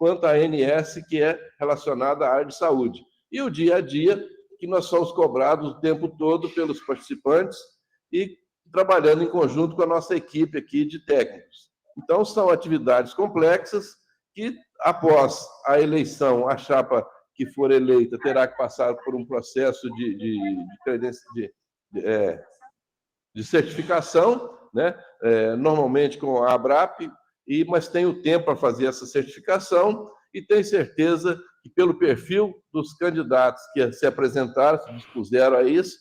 quanto a ANS, que é relacionada à área de saúde. E o dia a dia, que nós somos cobrados o tempo todo pelos participantes e trabalhando em conjunto com a nossa equipe aqui de técnicos. Então, são atividades complexas que, após a eleição, a chapa que for eleita terá que passar por um processo de certificação, né? Normalmente com a ABRAP, mas tem o tempo para fazer essa certificação e tem certeza que, pelo perfil dos candidatos que se apresentaram, se dispuseram a isso,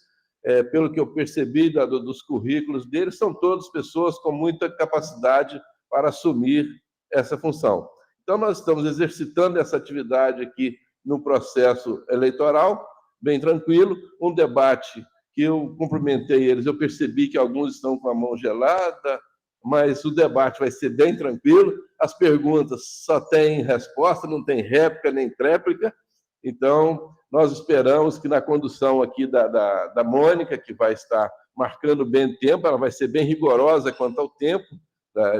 pelo que eu percebi dos currículos deles, são todas pessoas com muita capacidade para assumir essa função. Então, nós estamos exercitando essa atividade aqui no processo eleitoral, bem tranquilo, um debate que eu cumprimentei eles, eu percebi que alguns estão com a mão gelada, mas o debate vai ser bem tranquilo, as perguntas só têm resposta, não tem réplica nem tréplica, então nós esperamos que na condução aqui da Mônica, que vai estar marcando bem o tempo, ela vai ser bem rigorosa quanto ao tempo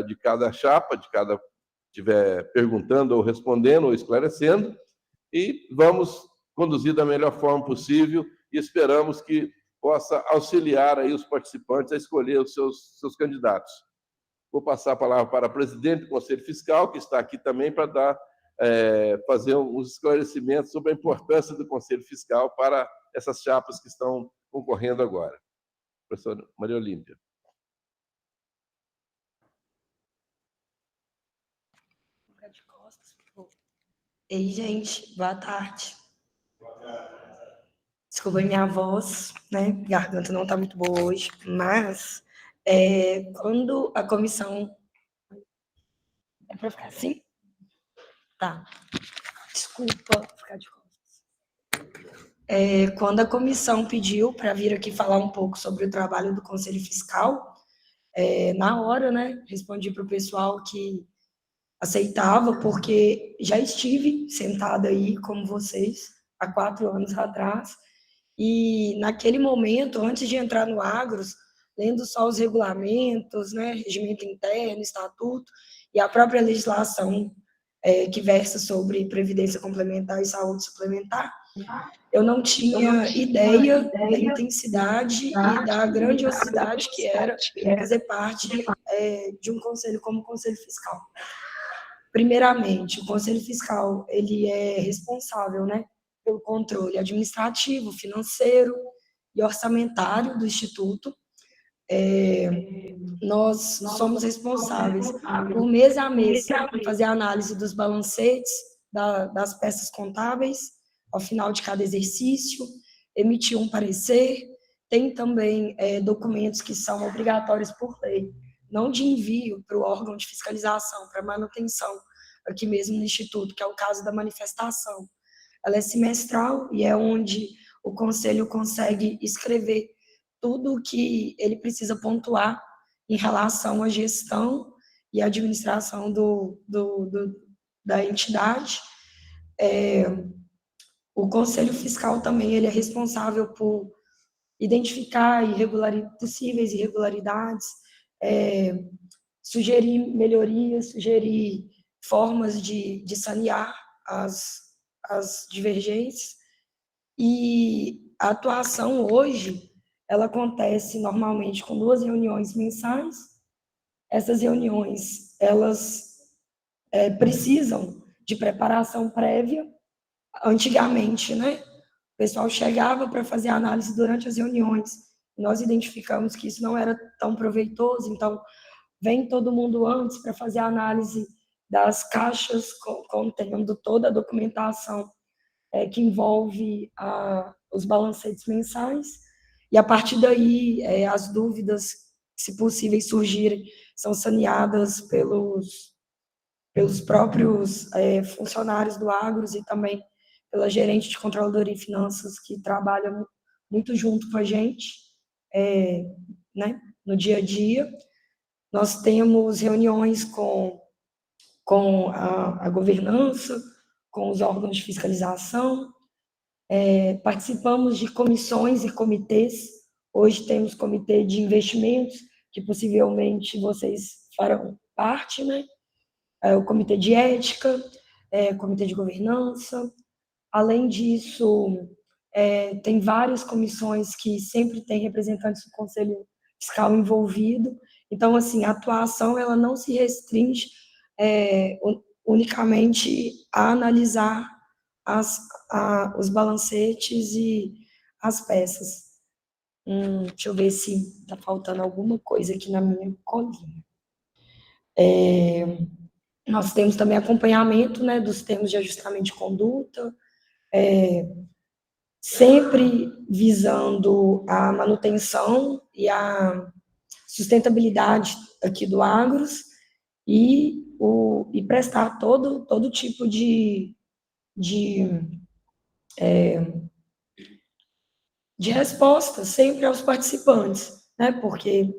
de cada chapa, de cada estiver perguntando ou respondendo ou esclarecendo, e vamos conduzir da melhor forma possível e esperamos que possa auxiliar aí os participantes a escolher os seus candidatos. Vou passar a palavra para a presidente do Conselho Fiscal, que está aqui também para fazer uns esclarecimentos sobre a importância do Conselho Fiscal para essas chapas que estão concorrendo agora. Professora Maria Olímpia. Ei, gente, boa tarde. Desculpa a minha voz, né? Garganta não está muito boa hoje, mas quando a comissão... É para ficar assim? Tá. Desculpa ficar de costas. Quando a comissão pediu para vir aqui falar um pouco sobre o trabalho do Conselho Fiscal, na hora, né, respondi para o pessoal que aceitava, porque já estive sentada aí, como vocês, há 4 anos atrás, e naquele momento, antes de entrar no Agros, lendo só os regulamentos, né, regimento interno, estatuto, e a própria legislação que versa sobre previdência complementar e saúde suplementar, eu não tinha ideia da intensidade e da grandiosidade que era fazer parte de um conselho como o Conselho Fiscal. Primeiramente, o Conselho Fiscal ele é responsável, né, pelo controle administrativo, financeiro e orçamentário do Instituto. Nós somos responsáveis por mês a mês fazer a análise dos balancetes, das peças contábeis, ao final de cada exercício, emitir um parecer. Tem também documentos que são obrigatórios por lei, não de envio para o órgão de fiscalização, para manutenção, aqui mesmo no Instituto, que é o caso da manifestação. Ela é semestral e é onde o Conselho consegue escrever tudo o que ele precisa pontuar em relação à gestão e administração da entidade. O Conselho Fiscal também ele é responsável por identificar possíveis irregularidades, sugerir melhorias, sugerir formas de sanear as divergências. E a atuação hoje, ela acontece normalmente com 2 reuniões mensais. Essas reuniões, elas precisam de preparação prévia. Antigamente, né, o pessoal chegava para fazer a análise durante as reuniões. Nós identificamos que isso não era tão proveitoso, então vem todo mundo antes para fazer a análise das caixas contendo toda a documentação que envolve os balancetes mensais, e a partir daí as dúvidas, se possíveis surgirem, são saneadas pelos próprios funcionários do Agros e também pela gerente de controladoria e finanças, que trabalham muito junto com a gente, né, no dia a dia. Nós temos reuniões com a governança, com os órgãos de fiscalização, participamos de comissões e comitês. Hoje temos comitê de investimentos, que possivelmente vocês farão parte, né? O comitê de ética, comitê de governança. Além disso, tem várias comissões que sempre têm representantes do Conselho Fiscal envolvido. Então, assim, a atuação ela não se restringe unicamente a analisar os balancetes e as peças. Deixa eu ver se está faltando alguma coisa aqui na minha colinha. Nós temos também acompanhamento, né, dos termos de ajustamento de conduta, sempre visando a manutenção e a sustentabilidade aqui do Agros e prestar todo tipo de resposta sempre aos participantes, né? Porque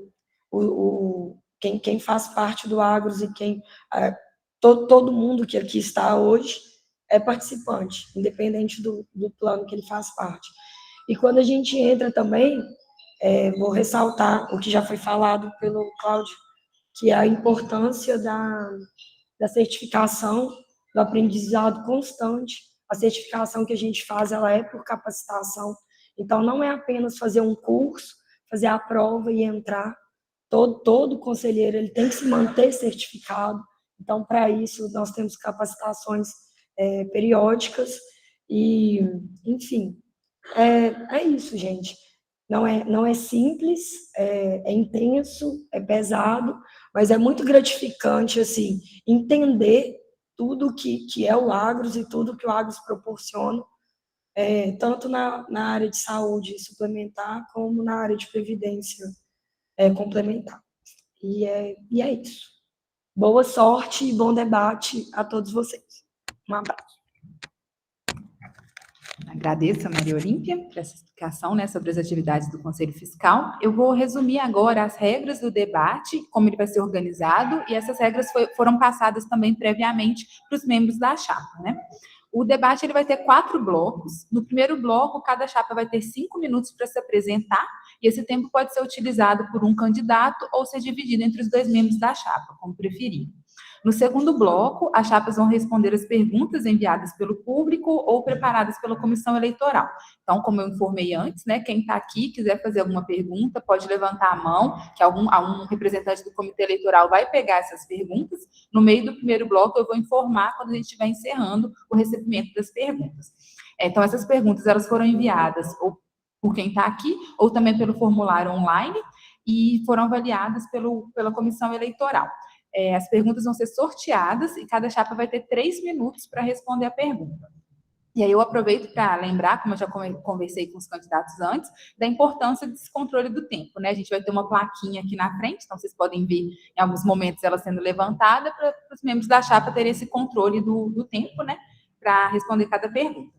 quem faz parte do Agros e todo mundo que aqui está hoje é participante, independente do plano que ele faz parte. E quando a gente entra também, vou ressaltar o que já foi falado pelo Cláudio, que é a importância da certificação, do aprendizado constante. A certificação que a gente faz, ela é por capacitação. Então, não é apenas fazer um curso, fazer a prova e entrar. Todo conselheiro ele tem que se manter certificado. Então, para isso, nós temos capacitações periódicas e, enfim, é isso, gente. Não é simples, é intenso, é pesado, mas é muito gratificante, assim, entender tudo que é o Agros e tudo que o Agros proporciona, tanto na área de saúde suplementar, como na área de previdência complementar. E é isso. Boa sorte e bom debate a todos vocês. Um abraço. Agradeço a Maria Olímpia por essa explicação, né, sobre as atividades do Conselho Fiscal. Eu vou resumir agora as regras do debate, como ele vai ser organizado, e essas regras foram passadas também previamente para os membros da chapa, né? O debate ele vai ter 4 blocos. No primeiro bloco, cada chapa vai ter 5 minutos para se apresentar, e esse tempo pode ser utilizado por um candidato ou ser dividido entre os 2 membros da chapa, como preferir. No segundo bloco, as chapas vão responder as perguntas enviadas pelo público ou preparadas pela comissão eleitoral. Então, como eu informei antes, né, quem está aqui quiser fazer alguma pergunta, pode levantar a mão, que algum representante do comitê eleitoral vai pegar essas perguntas. No meio do primeiro bloco, eu vou informar quando a gente estiver encerrando o recebimento das perguntas. Então, essas perguntas elas foram enviadas ou por quem está aqui, ou também pelo formulário online, e foram avaliadas pela comissão eleitoral. As perguntas vão ser sorteadas e cada chapa vai ter 3 minutos para responder a pergunta. E aí eu aproveito para lembrar, como eu já conversei com os candidatos antes, da importância desse controle do tempo, né? A gente vai ter uma plaquinha aqui na frente, então vocês podem ver em alguns momentos ela sendo levantada para os membros da chapa terem esse controle do tempo, né? Para responder cada pergunta.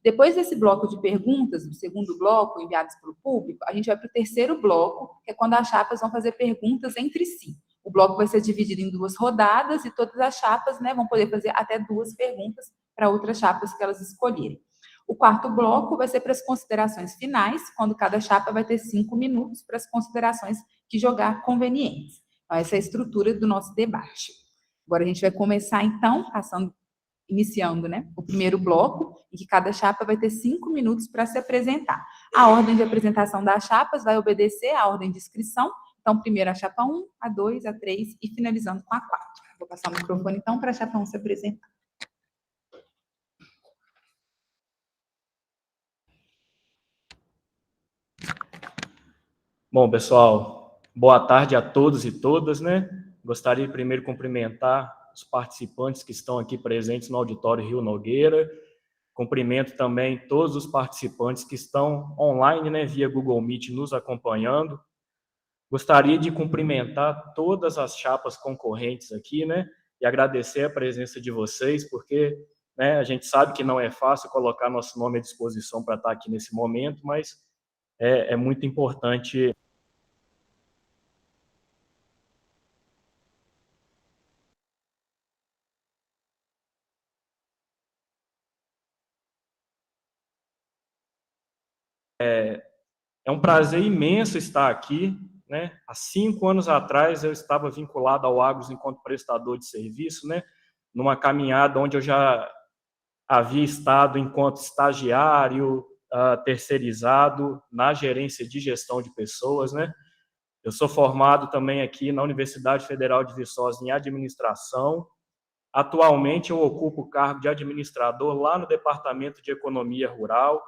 Depois desse bloco de perguntas, do segundo bloco, enviados pelo público, a gente vai para o terceiro bloco, que é quando as chapas vão fazer perguntas entre si. O bloco vai ser dividido em 2 rodadas e todas as chapas, né, vão poder fazer até 2 perguntas para outras chapas que elas escolherem. O quarto bloco vai ser para as considerações finais, quando cada chapa vai ter 5 minutos para as considerações que julgar convenientes. Então, essa é a estrutura do nosso debate. Agora a gente vai começar, então, iniciando, né, o primeiro bloco, em que cada chapa vai ter 5 minutos para se apresentar. A ordem de apresentação das chapas vai obedecer à ordem de inscrição. Então, primeiro a chapa 1, a 2, a 3 e finalizando com a 4. Vou passar o microfone, então, para a chapa 1 se apresentar. Bom, pessoal, boa tarde a todos e todas, né? Gostaria de primeiro cumprimentar os participantes que estão aqui presentes no auditório Rio Nogueira. Cumprimento também todos os participantes que estão online, né, via Google Meet, nos acompanhando. Gostaria de cumprimentar todas as chapas concorrentes aqui, né, e agradecer a presença de vocês, porque, né, a gente sabe que não é fácil colocar nosso nome à disposição para estar aqui nesse momento, mas é muito importante. É um prazer imenso estar aqui, né? Há 5 anos atrás eu estava vinculado ao Agros enquanto prestador de serviço, né? numa caminhada onde eu já havia estado enquanto estagiário, terceirizado na gerência de gestão de pessoas, né? Eu sou formado também aqui na Universidade Federal de Viçosa em administração. Atualmente eu ocupo o cargo de administrador lá no Departamento de Economia Rural.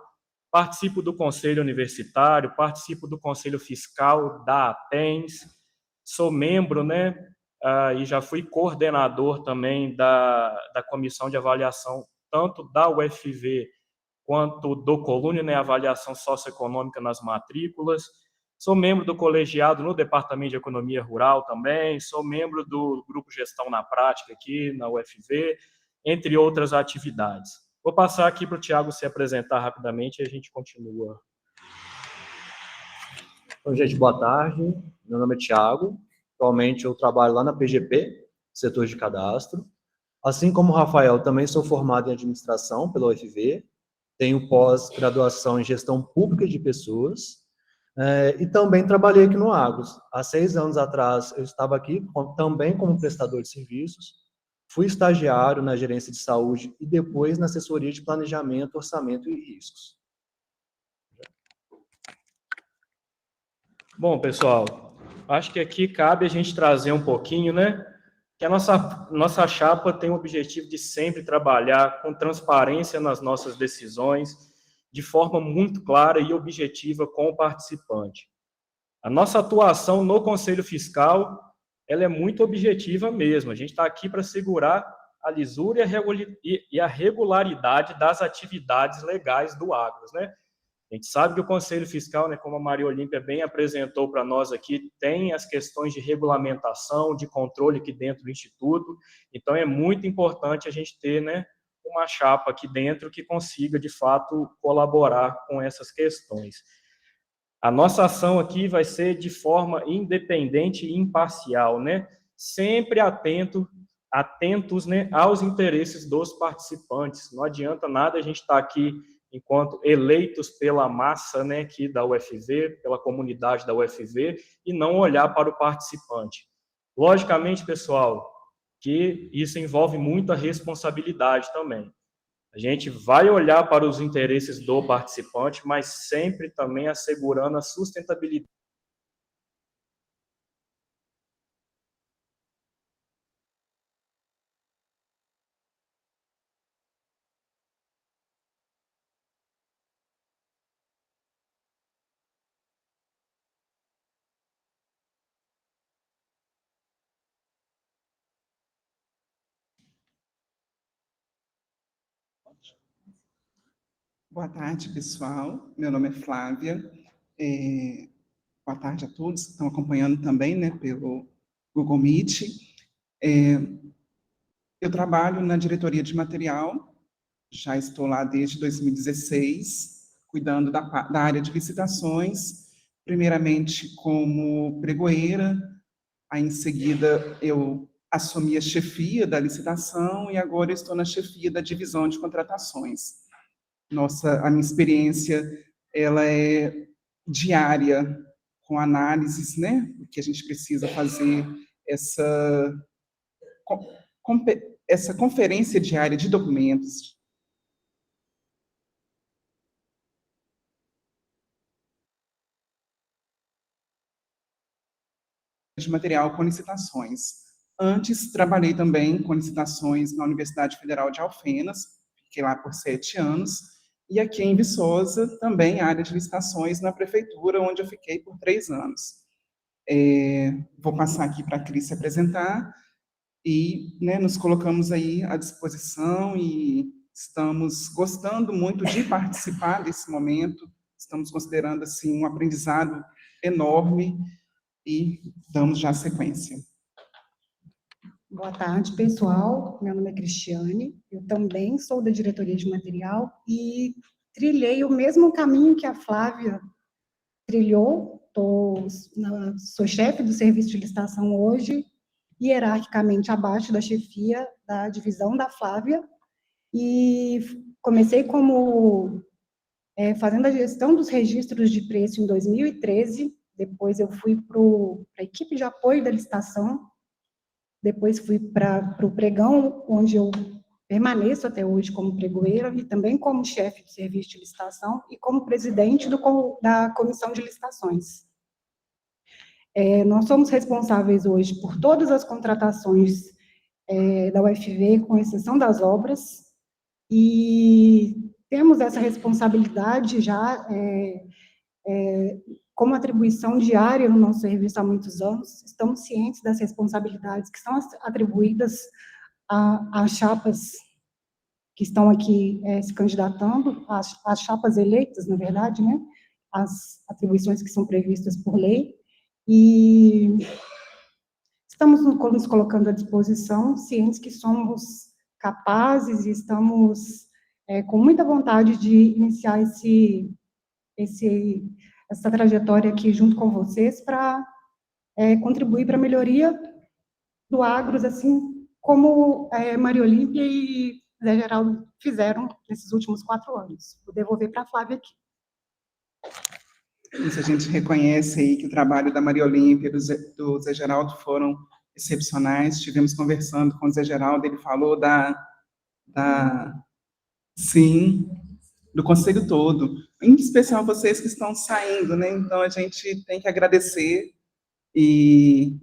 Participo do Conselho Universitário, participo do Conselho Fiscal da APENS, sou membro, né, e já fui coordenador também da Comissão de Avaliação, tanto da UFV quanto do COLUNE, né, Avaliação Socioeconômica nas Matrículas. Sou membro do colegiado no Departamento de Economia Rural também, sou membro do Grupo Gestão na Prática aqui na UFV, entre outras atividades. Vou passar aqui para o Tiago se apresentar rapidamente e a gente continua. Então, gente, boa tarde. Meu nome é Tiago. Atualmente eu trabalho lá na PGP, setor de cadastro. Assim como o Rafael, também sou formado em administração pela UFV. Tenho pós-graduação em gestão pública de pessoas. E também trabalhei aqui no Agros. Há 6 anos atrás eu estava aqui também como prestador de serviços. Fui estagiário na gerência de saúde e depois na assessoria de planejamento, orçamento e riscos. Bom, pessoal, acho que aqui cabe a gente trazer um pouquinho, né? Que a nossa chapa tem o objetivo de sempre trabalhar com transparência nas nossas decisões, de forma muito clara e objetiva com o participante. A nossa atuação no Conselho Fiscal, ela é muito objetiva mesmo. A gente está aqui para assegurar a lisura e a regularidade das atividades legais do Agros, né? A gente sabe que o Conselho Fiscal, né, como a Maria Olímpia bem apresentou para nós aqui, tem as questões de regulamentação, de controle aqui dentro do Instituto. Então, é muito importante a gente ter, né, uma chapa aqui dentro que consiga, de fato, colaborar com essas questões. A nossa ação aqui vai ser de forma independente e imparcial, né? Sempre atentos, né, aos interesses dos participantes. Não adianta nada a gente estar aqui enquanto eleitos pela massa, né, aqui da UFV, pela comunidade da UFV, e não olhar para o participante. Logicamente, pessoal, que isso envolve muita responsabilidade também. A gente vai olhar para os interesses do participante, mas sempre também assegurando a sustentabilidade Boa tarde, pessoal. Meu nome é Flávia. Boa tarde a todos que estão acompanhando também, né, pelo Google Meet. Eu trabalho na diretoria de material, já estou lá desde 2016, cuidando da área de licitações, primeiramente como pregoeira, aí em seguida eu assumi a chefia da licitação e agora estou na chefia da divisão de contratações. A minha experiência, ela é diária, com análises, né, que a gente precisa fazer essa conferência diária de documentos, de material com licitações. Antes, trabalhei também com licitações na Universidade Federal de Alfenas, fiquei lá por 7 anos, e aqui em Viçosa, também área de licitações na prefeitura, onde eu fiquei por 3 anos. Vou passar aqui para a Cris se apresentar, e, né, nos colocamos aí à disposição e estamos gostando muito de participar desse momento, estamos considerando, assim, um aprendizado enorme, e damos já sequência. Boa tarde, pessoal. Meu nome é Cristiane, eu também sou da diretoria de material e trilhei o mesmo caminho que a Flávia trilhou. Sou chefe do serviço de licitação hoje, hierarquicamente abaixo da chefia da divisão da Flávia, e comecei como fazendo a gestão dos registros de preço em 2013, depois eu fui para a equipe de apoio da licitação, depois fui para o pregão, onde eu permaneço até hoje como pregoeira e também como chefe de serviço de licitação e como presidente da comissão de licitações. Nós somos responsáveis hoje por todas as contratações da UFV, com exceção das obras, e temos essa responsabilidade já como atribuição diária no nosso serviço há muitos anos. Estamos cientes das responsabilidades que são atribuídas às chapas que estão aqui se candidatando, às chapas eleitas, na verdade, né? As atribuições que são previstas por lei, e estamos nos colocando à disposição, cientes que somos capazes e estamos com muita vontade de iniciar essa trajetória aqui junto com vocês para contribuir para a melhoria do Agros, assim como Maria Olímpia e Zé Geraldo fizeram nesses últimos 4 anos. Vou devolver para a Flávia aqui. Isso, a gente reconhece aí que o trabalho da Maria Olímpia e do Zé Geraldo foram excepcionais. Estivemos conversando com o Zé Geraldo, ele falou sim, do conselho todo, em especial vocês que estão saindo, né? Então, a gente tem que agradecer, e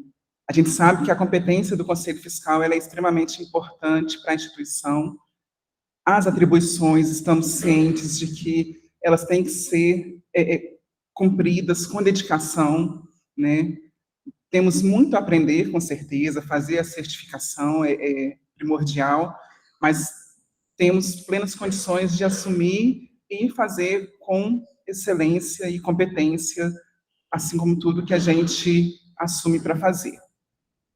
a gente sabe que a competência do Conselho Fiscal ela é extremamente importante para a instituição. As atribuições, estamos cientes de que elas têm que ser cumpridas com dedicação, né? Temos muito a aprender, com certeza, fazer a certificação é primordial, mas temos plenas condições de assumir e fazer com excelência e competência, assim como tudo que a gente assume para fazer.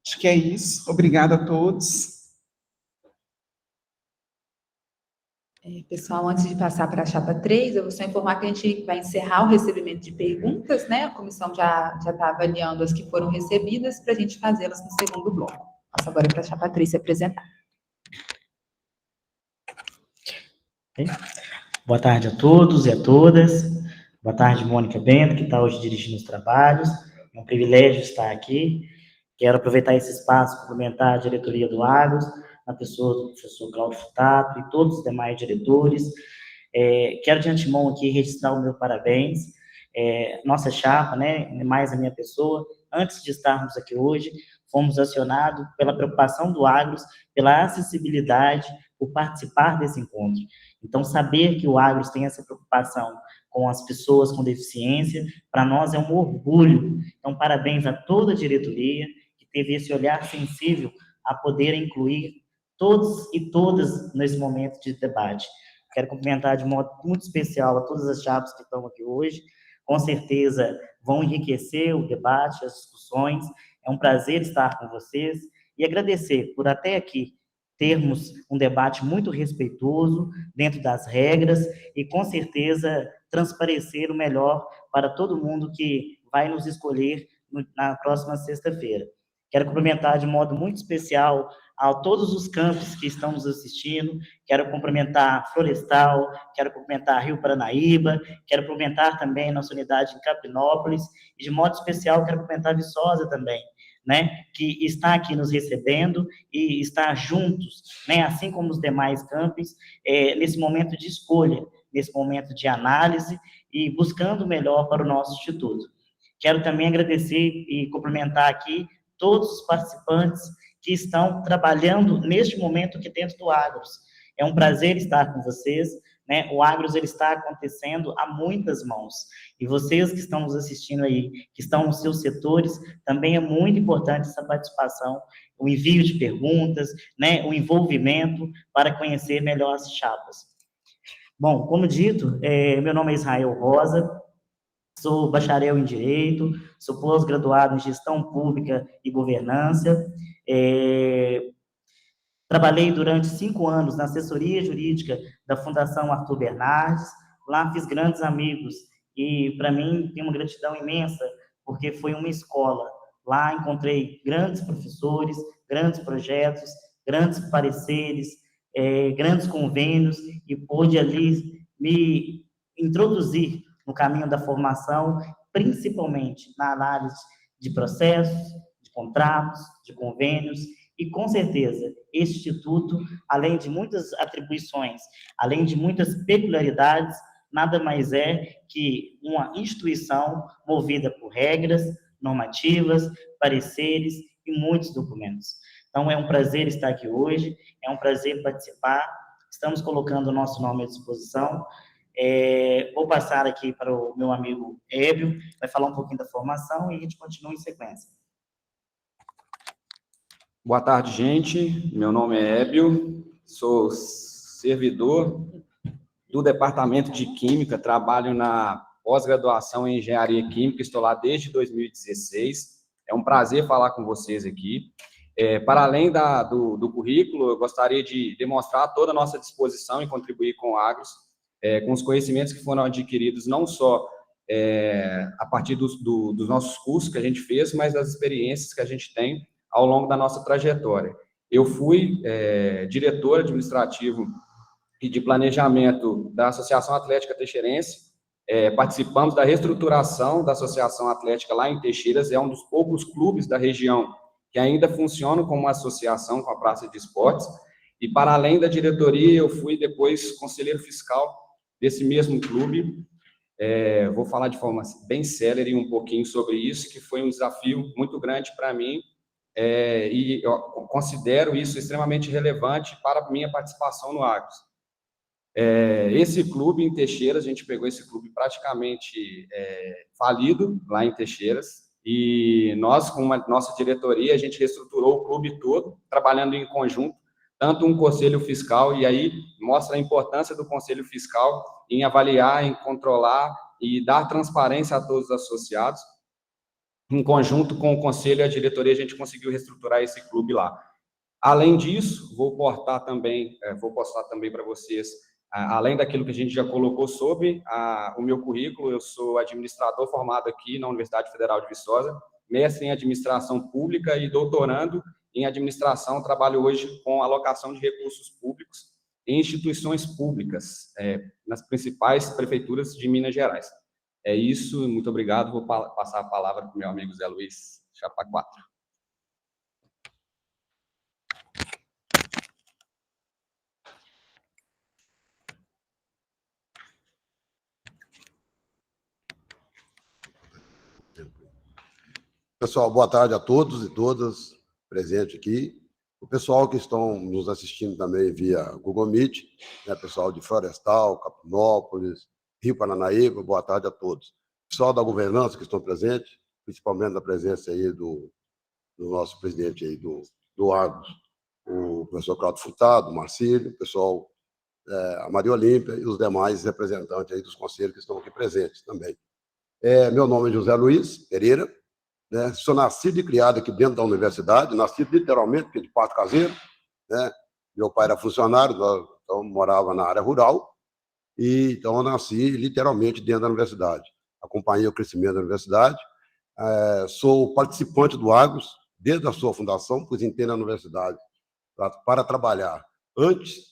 Acho que é isso. Obrigada a todos. Pessoal, antes de passar para a chapa 3, eu vou só informar que a gente vai encerrar o recebimento de perguntas, né? A comissão já está avaliando as que foram recebidas para a gente fazê-las no segundo bloco. Passo agora para a chapa 3 se apresentar. Boa tarde a todos e a todas. Boa tarde, Mônica Bento, que está hoje dirigindo os trabalhos. É um privilégio estar aqui. Quero aproveitar esse espaço para cumprimentar a diretoria do Agros, na pessoa do professor Cláudio Futato e todos os demais diretores. Quero de antemão aqui registrar o meu parabéns. Nossa chapa, né, mais a minha pessoa, antes de estarmos aqui hoje, fomos acionados pela preocupação do Agros, pela acessibilidade, por participar desse encontro. Então, saber que o Agros tem essa preocupação com as pessoas com deficiência, para nós é um orgulho. Então, parabéns a toda a diretoria, que teve esse olhar sensível a poder incluir todos e todas nesse momento de debate. Quero cumprimentar de modo muito especial a todas as chapas que estão aqui hoje. Com certeza vão enriquecer o debate, as discussões. É um prazer estar com vocês e agradecer por até aqui termos um debate muito respeitoso, dentro das regras, e com certeza transparecer o melhor para todo mundo que vai nos escolher na próxima sexta-feira. Quero cumprimentar de modo muito especial a todos os campos que estão nos assistindo. Quero cumprimentar Florestal, quero cumprimentar Rio Paranaíba, quero cumprimentar também nossa unidade em Capinópolis, e de modo especial quero cumprimentar Viçosa também, né, que está aqui nos recebendo e está juntos, né, assim como os demais campos, nesse momento de escolha, nesse momento de análise e buscando o melhor para o nosso instituto. Quero também agradecer e cumprimentar aqui todos os participantes que estão trabalhando neste momento aqui dentro do Agros. É um prazer estar com vocês, né? O Agros ele está acontecendo a muitas mãos. E vocês que estão nos assistindo aí, que estão nos seus setores, também é muito importante essa participação, o envio de perguntas, né? O envolvimento para conhecer melhor as chapas. Bom, como dito, meu nome é Israel Rosa, sou bacharel em Direito, sou pós-graduado em Gestão Pública e Governança, trabalhei durante 5 anos na assessoria jurídica da Fundação Arthur Bernardes, lá fiz grandes amigos, e para mim tem uma gratidão imensa, porque foi uma escola. Lá encontrei grandes professores, grandes projetos, grandes pareceres, grandes convênios, e pude ali me introduzir no caminho da formação, principalmente na análise de processos, de contratos, de convênios, E, com certeza, esse instituto, além de muitas atribuições, além de muitas peculiaridades, nada mais é que uma instituição movida por regras, normativas, pareceres e muitos documentos. Então, é um prazer estar aqui hoje, é um prazer participar, estamos colocando o nosso nome à disposição. Vou passar aqui para o meu amigo Hébio, vai falar um pouquinho da formação e a gente continua em sequência. Boa tarde, gente. Meu nome é Hébio, sou servidor do Departamento de Química, trabalho na pós-graduação em Engenharia Química, estou lá desde 2016. É um prazer falar com vocês aqui. Para além do currículo, eu gostaria de demonstrar toda a nossa disposição em contribuir com o Agros, com os conhecimentos que foram adquiridos não só a partir dos nossos cursos que a gente fez, mas das experiências que a gente tem ao longo da nossa trajetória. Eu fui diretor administrativo e de planejamento da Associação Atlética Teixeirense, participamos da reestruturação da Associação Atlética lá em Teixeiras, é um dos poucos clubes da região que ainda funcionam como uma associação com a Praça de Esportes, e para além da diretoria, eu fui depois conselheiro fiscal desse mesmo clube. Vou falar de forma bem célere um pouquinho sobre isso, que foi um desafio muito grande para mim, e eu considero isso extremamente relevante para a minha participação no Agros. Esse clube em Teixeiras, a gente pegou esse clube praticamente falido lá em Teixeiras, e nós, com a nossa diretoria, a gente reestruturou o clube todo, trabalhando em conjunto, tanto um conselho fiscal, e aí mostra a importância do conselho fiscal em avaliar, em controlar e dar transparência a todos os associados. Em conjunto com o conselho e a diretoria, a gente conseguiu reestruturar esse clube lá. Além disso, vou postar também para vocês, além daquilo que a gente já colocou sobre o meu currículo, eu sou administrador formado aqui na Universidade Federal de Viçosa, mestre em administração pública e doutorando em administração. Trabalho hoje com alocação de recursos públicos em instituições públicas, nas principais prefeituras de Minas Gerais. É isso, muito obrigado. Vou passar a palavra para o meu amigo Zé Luiz Chapa 4. Pessoal, boa tarde a todos e todas presentes aqui. O pessoal que estão nos assistindo também via Google Meet, né, pessoal de Florestal, Capinópolis, Rio Paranaíba, boa tarde a todos. Pessoal da governança que estão presentes, principalmente a presença aí do nosso presidente aí do Agros, o professor Claudio Furtado, o Marcílio, o pessoal, a Maria Olímpia e os demais representantes aí dos conselhos que estão aqui presentes também. Meu nome é José Luiz Pereira, né? Sou nascido e criado aqui dentro da universidade, nascido literalmente, porque de parto caseiro, né? Meu pai era funcionário, então morava na área rural, e então eu nasci literalmente dentro da universidade. Acompanhei o crescimento da universidade, sou participante do Agros desde a sua fundação, pois entrei na universidade para trabalhar antes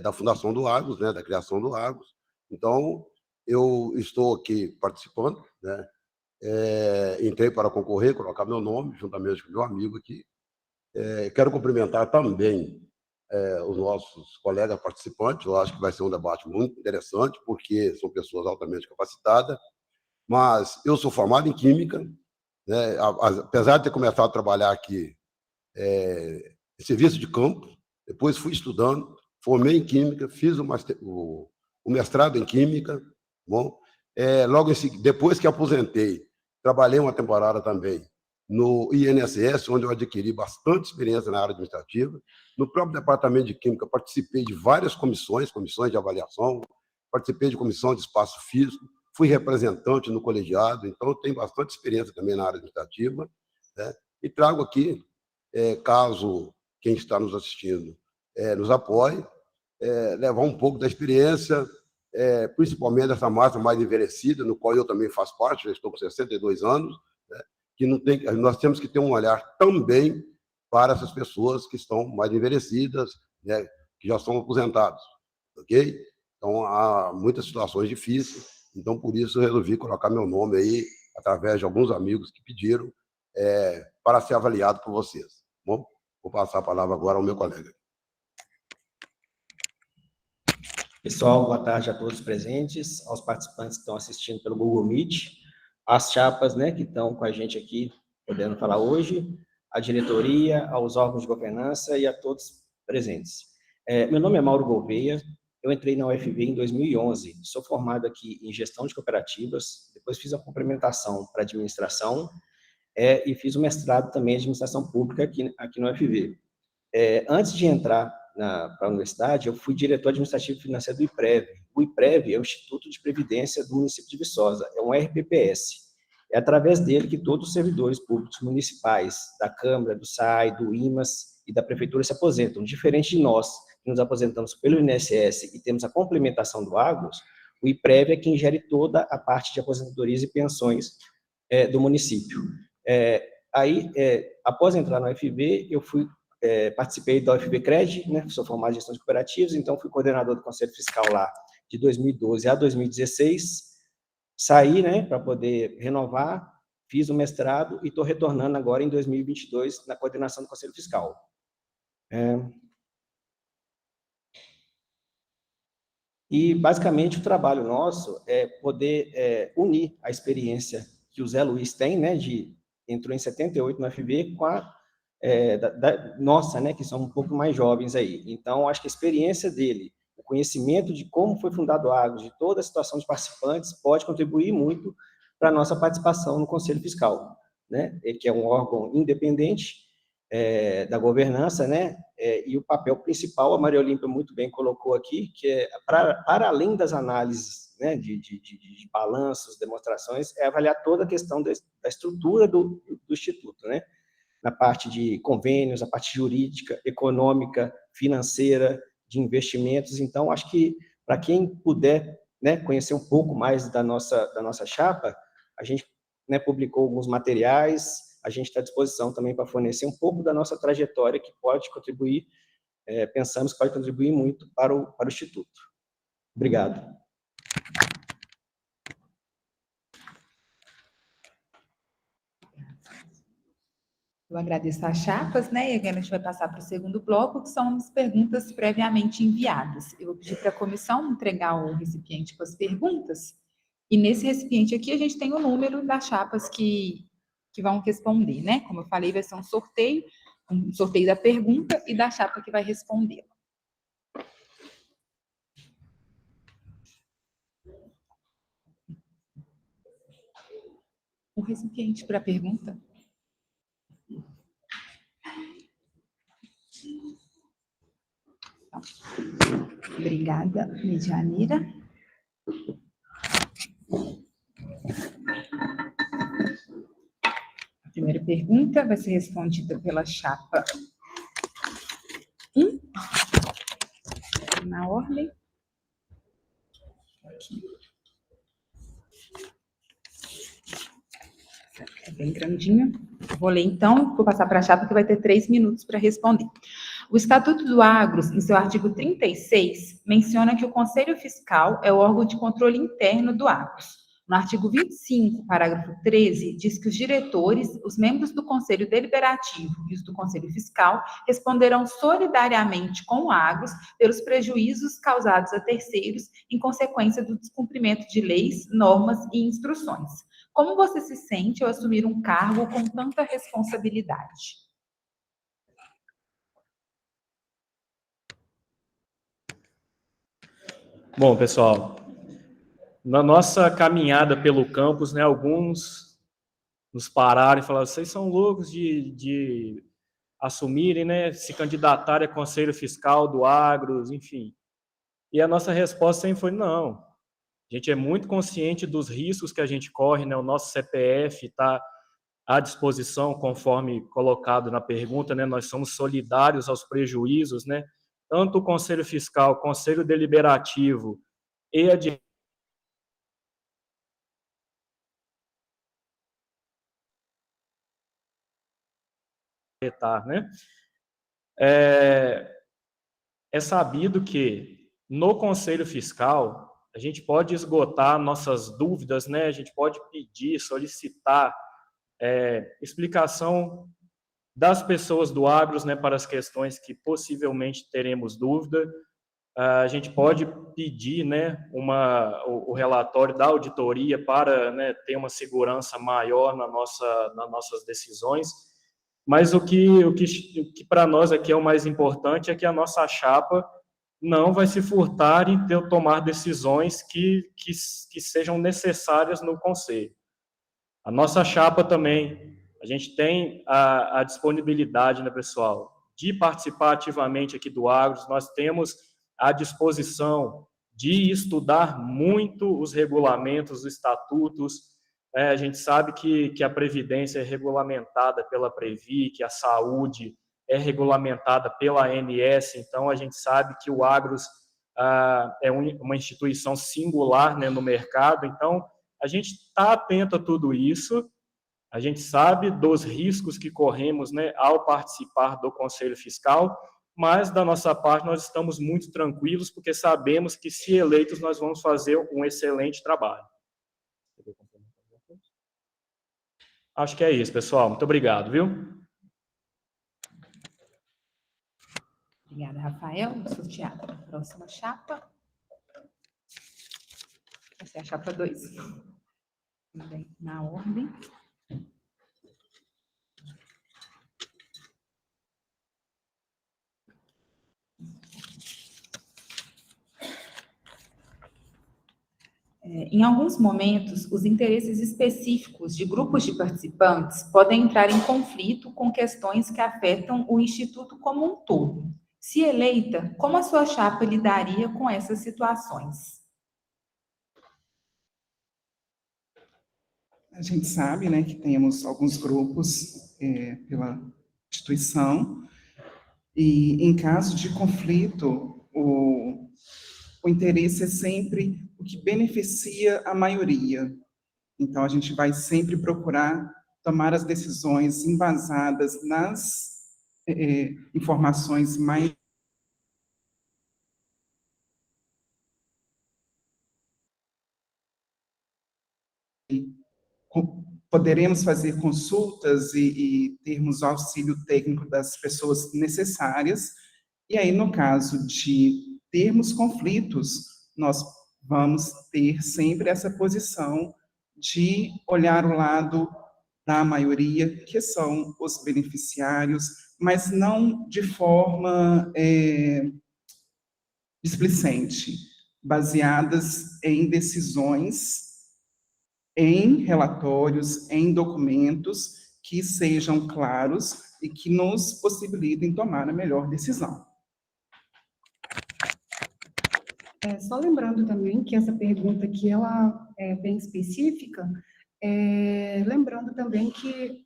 da fundação do Agros, né? Da criação do Agros. Então, eu estou aqui participando, né? Entrei para concorrer, colocar meu nome, juntamente com meu amigo aqui. Quero cumprimentar também os nossos colegas participantes. Eu acho que vai ser um debate muito interessante, porque são pessoas altamente capacitadas. Mas eu sou formado em Química, né? Apesar de ter começado a trabalhar aqui em serviço de campo, depois fui estudando, formei em Química, fiz o mestrado em Química. Bom, logo depois que aposentei, trabalhei uma temporada também no INSS, onde eu adquiri bastante experiência na área administrativa. No próprio departamento de Química, participei de várias comissões de avaliação, participei de comissão de espaço físico, fui representante no colegiado, então eu tenho bastante experiência também na área administrativa, né? E trago aqui, caso quem está nos assistindo nos apoie, levar um pouco da experiência, principalmente dessa massa mais envelhecida, no qual eu também faço parte, já estou com 62 anos, né, que nós temos que ter um olhar também para essas pessoas que estão mais envelhecidas, né, que já são aposentados, ok? Então, há muitas situações difíceis, então, por isso, eu resolvi colocar meu nome aí, através de alguns amigos que pediram, para ser avaliado por vocês. Bom, Vou passar a palavra agora ao meu colega. Pessoal, boa tarde a todos presentes, aos participantes que estão assistindo pelo Google Meet, às chapas, né, que estão com a gente aqui, podendo falar hoje, à diretoria, aos órgãos de governança e a todos presentes. Meu nome é Mauro Gouveia, eu entrei na UFV em 2011, sou formado aqui em gestão de cooperativas, depois fiz a complementação para administração e fiz o mestrado também em administração pública aqui na UFV. Antes de entrar para a universidade, eu fui diretor administrativo financeiro do IPREV. O IPREV é o Instituto de Previdência do município de Viçosa, é um RPPS. É através dele que todos os servidores públicos municipais, da Câmara, do SAI, do IMAS e da Prefeitura se aposentam. Diferente de nós, que nos aposentamos pelo INSS e temos a complementação do Agros, o IPREV é quem gere toda a parte de aposentadorias e pensões do município. Após entrar na UFV, eu participei da UFV Cred, né, sou formado em gestão de cooperativas, então fui coordenador do Conselho Fiscal lá de 2012 a 2016, saí, né, para poder renovar, fiz o mestrado e estou retornando agora em 2022 na coordenação do Conselho Fiscal. E, basicamente, o trabalho nosso é poder unir a experiência que o Zé Luiz tem, né, entrou em 78 no UFV, com a nossa, né, que são um pouco mais jovens aí. Então, acho que a experiência dele, o conhecimento de como foi fundado o Agros, de toda a situação de participantes, pode contribuir muito para a nossa participação no Conselho Fiscal, né, que é um órgão independente da governança, né, e o papel principal, a Maria Olímpia muito bem colocou aqui, que é, para além das análises, né, de balanços, demonstrações, é avaliar toda a questão da estrutura do Instituto, né, na parte de convênios, a parte jurídica, econômica, financeira, de investimentos. Então, acho que, para quem puder, né, conhecer um pouco mais da nossa chapa, a gente, né, publicou alguns materiais, a gente está à disposição também para fornecer um pouco da nossa trajetória, que pode contribuir, pensamos que pode contribuir muito para o Instituto. Obrigado. Eu agradeço às chapas, né? E agora a gente vai passar para o segundo bloco, que são as perguntas previamente enviadas. Eu vou pedir para a comissão entregar o recipiente com as perguntas, e nesse recipiente aqui a gente tem o número das chapas que vão responder, né? Como eu falei, vai ser um sorteio da pergunta e da chapa que vai responder. O recipiente para a pergunta. Obrigada, Medianeira. A primeira pergunta vai ser respondida pela chapa 1, na ordem. Aqui. É bem grandinha. Vou ler, então, vou passar para a chapa que vai ter 3 minutos para responder. O Estatuto do Agros, em seu artigo 36, menciona que o Conselho Fiscal é o órgão de controle interno do Agros. No artigo 25, parágrafo 13, diz que os diretores, os membros do Conselho Deliberativo e os do Conselho Fiscal responderão solidariamente com o Agros pelos prejuízos causados a terceiros em consequência do descumprimento de leis, normas e instruções. Como você se sente ao assumir um cargo com tanta responsabilidade? Bom, pessoal, na nossa caminhada pelo campus, né, alguns nos pararam e falaram: vocês são loucos de assumirem, né, se candidatarem a Conselho Fiscal do Agros, enfim. E a nossa resposta sempre foi: não. A gente é muito consciente dos riscos que a gente corre, né, o nosso CPF está à disposição, conforme colocado na pergunta, né, nós somos solidários aos prejuízos, né, tanto o Conselho Fiscal, o Conselho Deliberativo e a né? É sabido que no Conselho Fiscal a gente pode esgotar nossas dúvidas, né? A gente pode pedir, solicitar explicação das pessoas do Agros, né, para as questões que possivelmente teremos dúvida. A gente pode pedir, né, o relatório da auditoria para, né, ter uma segurança maior nas nossas decisões, mas o que para nós aqui é o mais importante é que a nossa chapa não vai se furtar em tomar decisões que sejam necessárias no Conselho. A nossa chapa também, a gente tem a disponibilidade, né, pessoal, de participar ativamente aqui do Agros. Nós temos a disposição de estudar muito os regulamentos, os estatutos. A gente sabe que a Previdência é regulamentada pela Previ, que a saúde é regulamentada pela ANS, então a gente sabe que o Agros é uma instituição singular, né, no mercado, então a gente está atento a tudo isso, a gente sabe dos riscos que corremos, né, ao participar do Conselho Fiscal, mas da nossa parte nós estamos muito tranquilos, porque sabemos que, se eleitos, nós vamos fazer um excelente trabalho. Acho que é isso, pessoal. Muito obrigado, viu? Obrigada, Rafael. Vamos sortear a próxima chapa. Essa é a chapa 2. Também na ordem. Em alguns momentos, os interesses específicos de grupos de participantes podem entrar em conflito com questões que afetam o Instituto como um todo. Se eleita, como a sua chapa lidaria com essas situações? A gente sabe, né, que temos alguns grupos pela instituição, e em caso de conflito, o interesse é sempre o que beneficia a maioria. Então, a gente vai sempre procurar tomar as decisões embasadas nas informações mais poderemos fazer consultas e termos o auxílio técnico das pessoas necessárias, e aí, no caso de termos conflitos, nós vamos ter sempre essa posição de olhar o lado da maioria, que são os beneficiários, mas não de forma displicente, baseadas em decisões, em relatórios, em documentos que sejam claros e que nos possibilitem tomar a melhor decisão. Só lembrando também que essa pergunta aqui, ela é bem específica, lembrando também que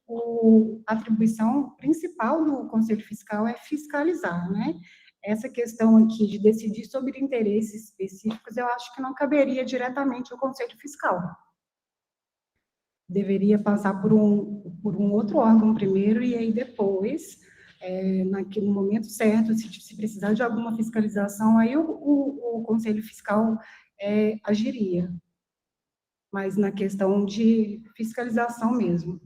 a atribuição principal do Conselho Fiscal é fiscalizar, né? Essa questão aqui de decidir sobre interesses específicos, eu acho que não caberia diretamente ao Conselho Fiscal. Deveria passar por um outro órgão primeiro, e aí depois, no momento certo, se precisar de alguma fiscalização, aí o Conselho Fiscal agiria. Mas na questão de fiscalização mesmo.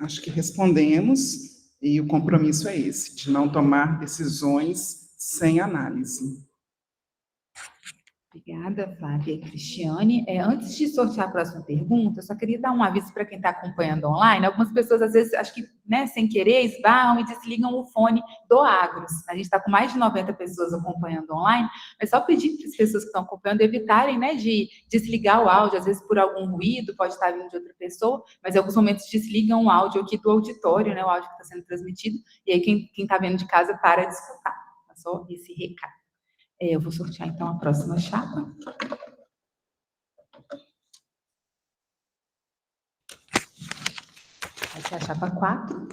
Acho que respondemos, e o compromisso é esse, de não tomar decisões sem análise. Obrigada, Flávia e Cristiane. Antes de sortear a próxima pergunta, eu só queria dar um aviso para quem está acompanhando online. Algumas pessoas, às vezes, acho que, né, sem querer, esbarram e desligam o fone do Agros. A gente está com mais de 90 pessoas acompanhando online, mas só pedir para as pessoas que estão acompanhando evitarem, né, de desligar o áudio, às vezes por algum ruído, pode estar vindo de outra pessoa, mas em alguns momentos desligam o áudio aqui do auditório, né, o áudio que está sendo transmitido, e aí quem está vendo de casa para de escutar. É só esse recado. Eu vou sortear, então, a próxima chapa. Essa é a chapa 4.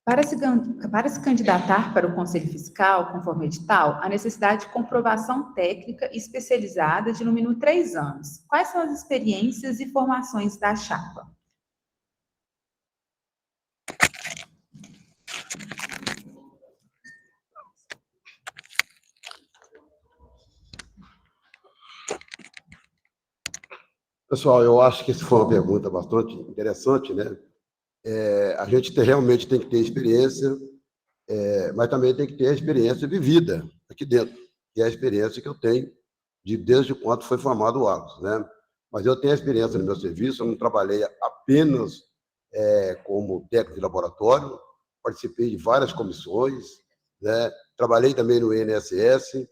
Para se candidatar para o Conselho Fiscal, conforme o edital, há necessidade de comprovação técnica especializada de, no mínimo, 3 anos. Quais são as experiências e formações da chapa? Pessoal, eu acho que essa foi uma pergunta bastante interessante, né? A gente realmente tem que ter experiência, mas também tem que ter a experiência vivida aqui dentro, que é a experiência que eu tenho desde quando foi formado o Agros, né? Mas eu tenho a experiência no meu serviço, eu não trabalhei apenas como técnico de laboratório, participei de várias comissões, né? Trabalhei também no INSS,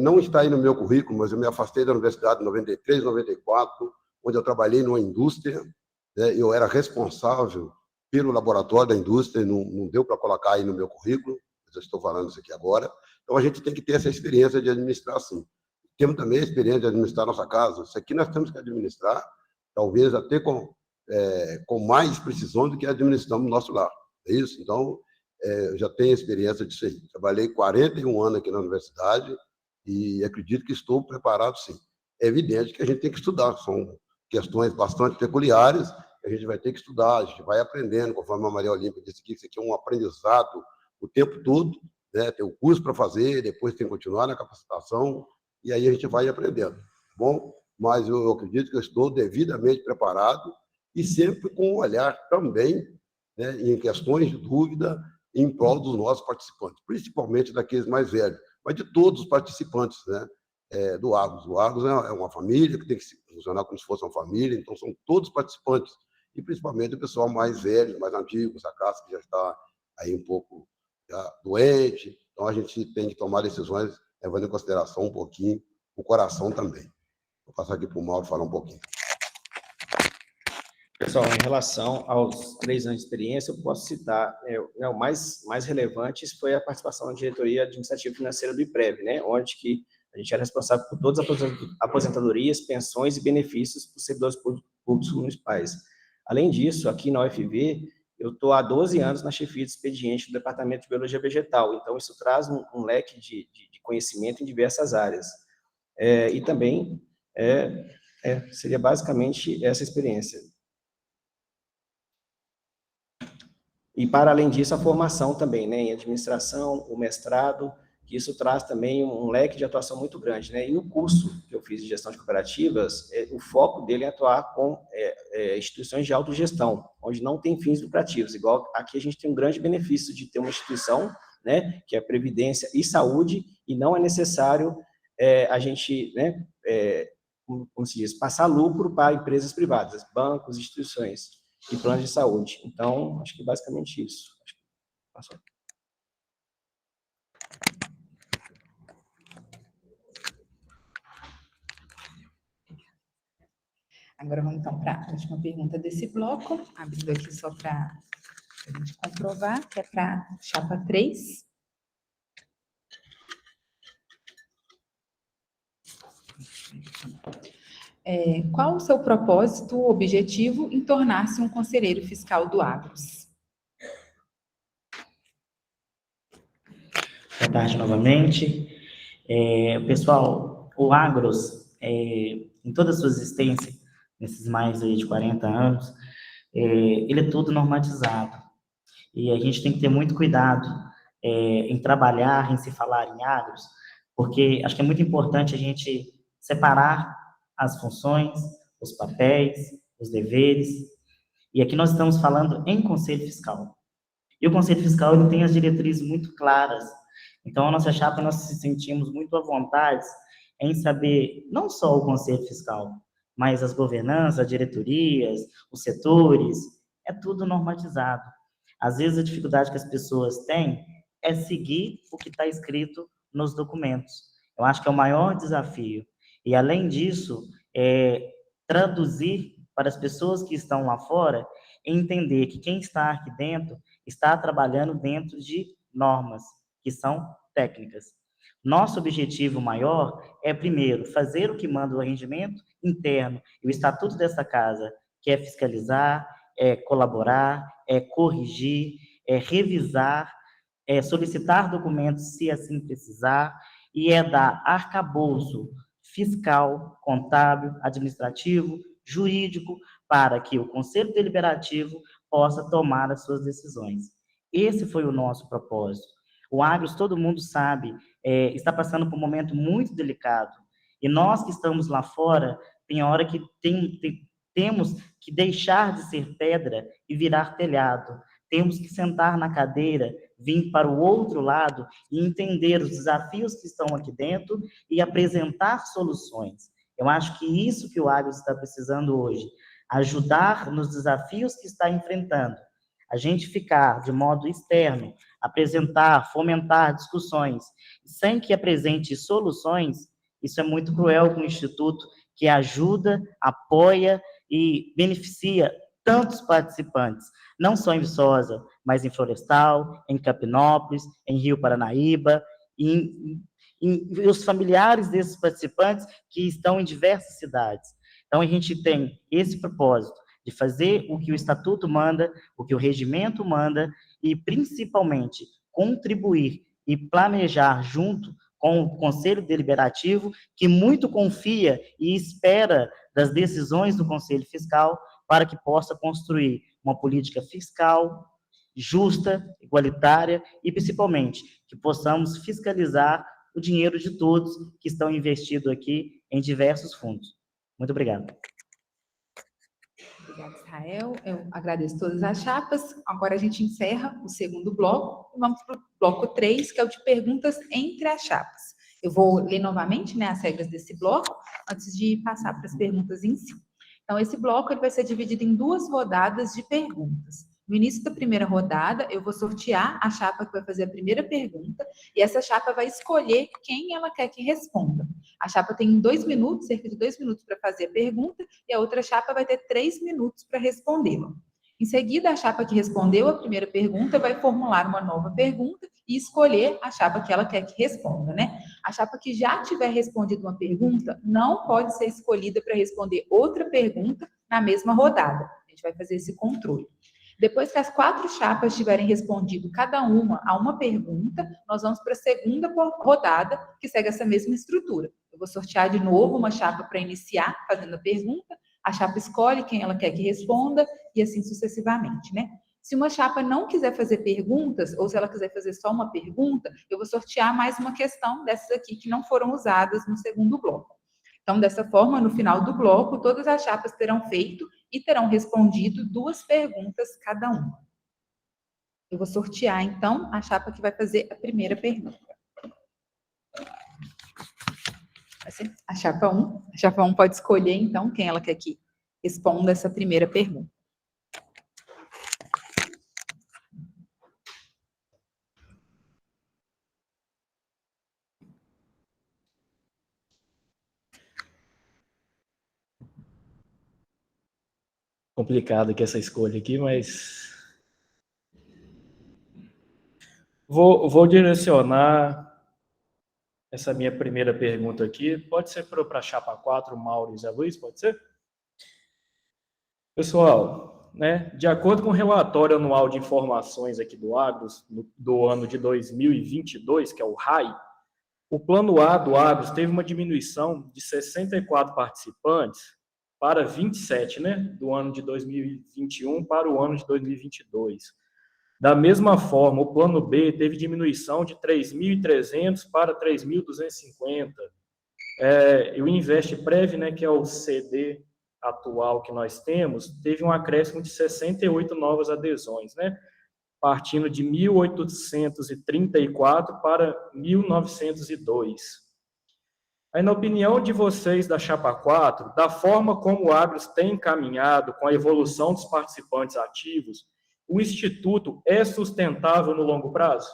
não está aí no meu currículo, mas eu me afastei da universidade em 93, 94, onde eu trabalhei numa indústria, né? Eu era responsável pelo laboratório da indústria, não deu para colocar aí no meu currículo, mas eu estou falando isso aqui agora. Então, a gente tem que ter essa experiência de administrar, sim. Temos também a experiência de administrar nossa casa. Isso aqui nós temos que administrar, talvez até com mais precisão do que administramos no nosso lar. É isso? Então, eu já tenho experiência disso aí. Trabalhei 41 anos aqui na universidade e acredito que estou preparado, sim. É evidente que a gente tem que estudar, são questões bastante peculiares, a gente vai ter que estudar, a gente vai aprendendo, conforme a Maria Olímpia disse aqui, isso aqui é um aprendizado o tempo todo, né? Tem o curso para fazer, depois tem que continuar na capacitação, e aí a gente vai aprendendo, tá bom? Mas eu acredito que eu estou devidamente preparado e sempre com um olhar também, né, em questões de dúvida em prol dos nossos participantes, principalmente daqueles mais velhos, mas de todos os participantes, né, do Agros. O Agros é uma família que tem que funcionar como se fosse uma família, então são todos participantes, e principalmente o pessoal mais velho, mais antigo, essa classe que já está aí um pouco já doente, então a gente tem que tomar decisões levando em consideração um pouquinho o coração também. Vou passar aqui para o Mauro falar um pouquinho. Pessoal, em relação aos 3 anos de experiência, eu posso citar, o mais relevante foi a participação na diretoria administrativa e financeira do IPREV, né, onde que a gente era responsável por todas as aposentadorias, pensões e benefícios para os servidores públicos municipais. Além disso, aqui na UFV, eu estou há 12 anos na chefia de expediente do Departamento de Biologia Vegetal, então isso traz um leque de conhecimento em diversas áreas. E também seria basicamente essa experiência. E, para além disso, a formação também, né, em administração, o mestrado, que isso traz também um leque de atuação muito grande, né? E no curso que eu fiz de gestão de cooperativas, o foco dele é atuar com instituições de autogestão, onde não tem fins lucrativos, igual aqui a gente tem um grande benefício de ter uma instituição, né, que é previdência e saúde, e não é necessário a gente, né, como se diz, passar lucro para empresas privadas, bancos, instituições e planos de saúde. Então, acho que basicamente isso. Passou. Agora vamos então para a última pergunta desse bloco, abrindo aqui só para a gente comprovar, que é para a chapa 3. Qual o seu propósito ou objetivo em tornar-se um conselheiro fiscal do Agros? Boa tarde novamente. Pessoal, o Agros, em toda a sua existência, nesses mais aí de 40 anos, ele é todo normatizado. E a gente tem que ter muito cuidado em trabalhar, em se falar em Agros, porque acho que é muito importante a gente separar as funções, os papéis, os deveres. E aqui nós estamos falando em Conselho Fiscal. E o Conselho Fiscal ele tem as diretrizes muito claras. Então, a nossa chapa, nós se sentimos muito à vontade em saber não só o Conselho Fiscal, mas as governanças, as diretorias, os setores, é tudo normatizado. Às vezes, a dificuldade que as pessoas têm é seguir o que está escrito nos documentos. Eu acho que é o maior desafio. E, além disso, traduzir para as pessoas que estão lá fora e entender que quem está aqui dentro está trabalhando dentro de normas, que são técnicas. Nosso objetivo maior é, primeiro, fazer o que manda o regimento interno e o estatuto dessa casa, que é fiscalizar, colaborar, corrigir, revisar, solicitar documentos se assim precisar, e dar arcabouço fiscal, contábil, administrativo, jurídico, para que o Conselho Deliberativo possa tomar as suas decisões. Esse foi o nosso propósito. O Agros, todo mundo sabe, está passando por um momento muito delicado. E nós que estamos lá fora, tem hora que temos que deixar de ser pedra e virar telhado. Temos que sentar na cadeira, vir para o outro lado e entender os desafios que estão aqui dentro e apresentar soluções. Eu acho que isso que o Agros está precisando hoje, ajudar nos desafios que está enfrentando. A gente ficar de modo externo, apresentar, fomentar discussões, sem que apresente soluções, isso é muito cruel com o Instituto, que ajuda, apoia e beneficia tantos participantes, não só em Viçosa, mas em Florestal, em Capinópolis, em Rio Paranaíba, e os familiares desses participantes que estão em diversas cidades. Então, a gente tem esse propósito de fazer o que o Estatuto manda, o que o Regimento manda, e, principalmente, contribuir e planejar junto com o Conselho Deliberativo, que muito confia e espera das decisões do Conselho Fiscal para que possa construir uma política fiscal justa, igualitária e, principalmente, que possamos fiscalizar o dinheiro de todos que estão investidos aqui em diversos fundos. Muito obrigado. Obrigada, Israel. Eu agradeço todas as chapas. Agora a gente encerra o segundo bloco e vamos para o bloco 3, que é o de perguntas entre as chapas. Eu vou ler novamente, né, as regras desse bloco, antes de passar para as perguntas em si. Então, esse bloco ele vai ser dividido em 2 rodadas de perguntas. No início da primeira rodada, eu vou sortear a chapa que vai fazer a primeira pergunta, e essa chapa vai escolher quem ela quer que responda. A chapa tem 2 minutos, cerca de 2 minutos para fazer a pergunta, e a outra chapa vai ter 3 minutos para respondê-la. Em seguida, a chapa que respondeu a primeira pergunta vai formular uma nova pergunta e escolher a chapa que ela quer que responda, né? A chapa que já tiver respondido uma pergunta não pode ser escolhida para responder outra pergunta na mesma rodada. A gente vai fazer esse controle. Depois que as 4 chapas tiverem respondido cada uma a uma pergunta, nós vamos para a segunda rodada, que segue essa mesma estrutura. Eu vou sortear de novo uma chapa para iniciar fazendo a pergunta, a chapa escolhe quem ela quer que responda, e assim sucessivamente, né? Se uma chapa não quiser fazer perguntas, ou se ela quiser fazer só uma pergunta, eu vou sortear mais uma questão dessas aqui que não foram usadas no segundo bloco. Então, dessa forma, no final do bloco, todas as chapas terão feito e terão respondido 2 perguntas cada uma. Eu vou sortear, então, a chapa que vai fazer a primeira pergunta. Vai ser a chapa 1. A chapa 1 pode escolher, então, quem ela quer que responda essa primeira pergunta. Complicado aqui essa escolha aqui, mas vou direcionar essa minha primeira pergunta aqui. Pode ser para a chapa 4, Mauro e Zé Luiz, pode ser? Pessoal, né, de acordo com o relatório anual de informações aqui do Agros, do ano de 2022, que é o RAI, o plano A do Agros teve uma diminuição de 64 participantes para 27, né, do ano de 2021 para o ano de 2022. Da mesma forma, o plano B teve diminuição de 3.300 para 3.250. O InvestPrev, né, que é o CD atual que nós temos, teve um acréscimo de 68 novas adesões, né, partindo de 1.834 para 1.902. Aí, na opinião de vocês da Chapa 4, da forma como o Agros tem caminhado com a evolução dos participantes ativos, o Instituto é sustentável no longo prazo?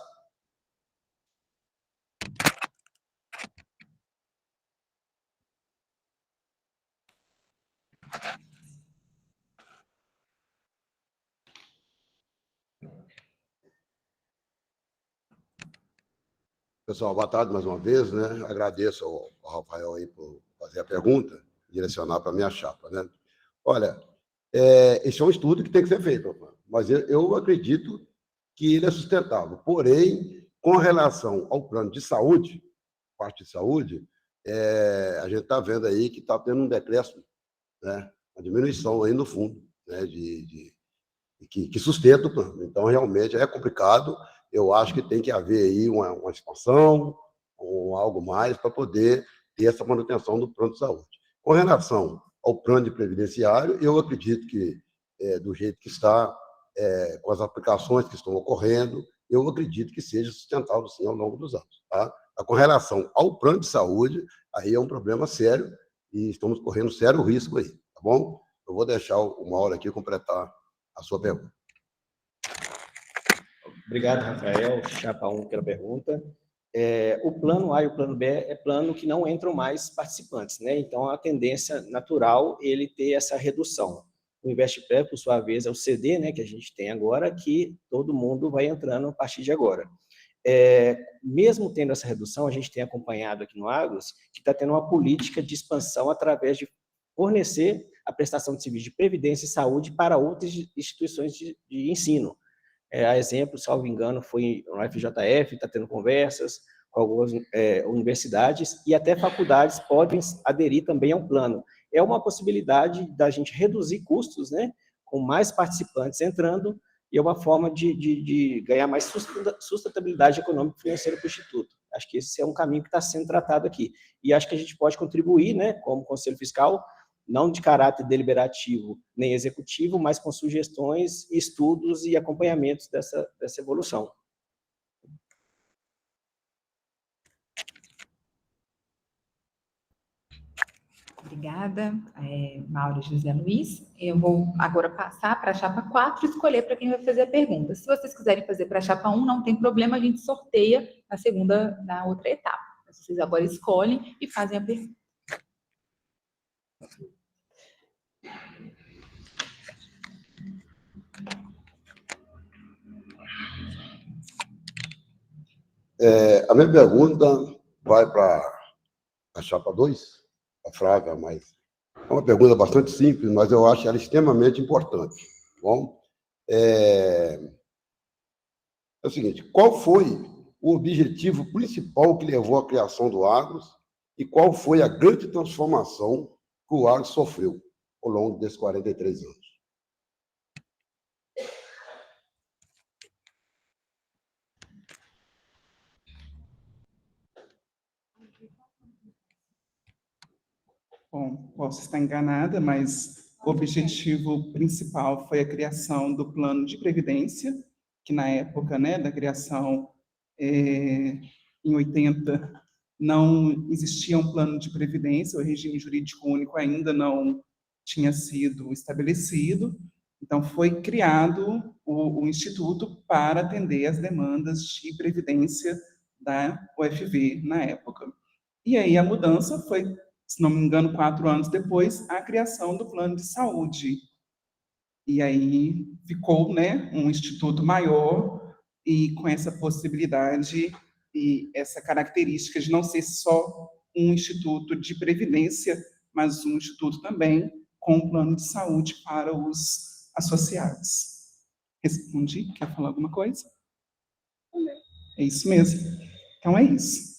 Pessoal, boa tarde mais uma vez, né? Agradeço ao Rafael aí por fazer a pergunta, direcionar para a minha chapa, né? Olha, esse é um estudo que tem que ser feito, mas eu acredito que ele é sustentável. Porém, com relação ao plano de saúde, parte de saúde, a gente está vendo aí que está tendo um decréscimo, né? Uma diminuição aí no fundo, né? Que sustenta o plano. Então, realmente, é complicado. Eu acho que tem que haver aí uma expansão ou algo mais para poder ter essa manutenção do plano de saúde. Com relação ao plano de previdenciário, eu acredito que, do jeito que está, com as aplicações que estão ocorrendo, eu acredito que seja sustentável, sim, ao longo dos anos. Tá? Com relação ao plano de saúde, aí é um problema sério e estamos correndo sério risco aí, tá bom? Eu vou deixar o Mauro aqui completar a sua pergunta. Obrigado, Rafael. Chapa 1 pela pergunta. O plano A e o plano B é plano que não entram mais participantes, né? Então, a tendência natural é ele ter essa redução. O InvestPré, por sua vez, é o CD, né, que a gente tem agora, que todo mundo vai entrando a partir de agora. Mesmo tendo essa redução, a gente tem acompanhado aqui no Agros que está tendo uma política de expansão através de fornecer a prestação de serviço de previdência e saúde para outras instituições de ensino. A exemplo, salvo engano, foi no FJF, está tendo conversas com algumas universidades e até faculdades podem aderir também ao plano. É uma possibilidade da gente reduzir custos, né, com mais participantes entrando, e é uma forma de ganhar mais sustentabilidade econômica e financeira para o Instituto. Acho que esse é um caminho que está sendo tratado aqui. E acho que a gente pode contribuir, né, como Conselho Fiscal, não de caráter deliberativo nem executivo, mas com sugestões, estudos e acompanhamentos dessa evolução. Obrigada, Mauro e José Luiz. Eu vou agora passar para a chapa 4 e escolher para quem vai fazer a pergunta. Se vocês quiserem fazer para a chapa 1, não tem problema, a gente sorteia a segunda na outra etapa. Vocês agora escolhem e fazem a pergunta. A minha pergunta vai para a chapa 2, a Flávia, mas é uma pergunta bastante simples, mas eu acho ela extremamente importante. Tá bom? É o seguinte, qual foi o objetivo principal que levou à criação do Agros e qual foi a grande transformação que o Agros sofreu ao longo desses 43 anos? Bom, posso estar enganada, mas o objetivo principal foi a criação do plano de previdência, que na época, né, da criação, em 80, não existia um plano de previdência, o regime jurídico único ainda não tinha sido estabelecido, então foi criado o Instituto para atender as demandas de previdência da UFV na época. E aí a mudança foi, se não me engano, 4 anos depois, a criação do plano de saúde. E aí ficou, né, um instituto maior e com essa possibilidade e essa característica de não ser só um instituto de previdência, mas um instituto também com um plano de saúde para os associados. Respondi? Quer falar alguma coisa? É isso mesmo. Então é isso.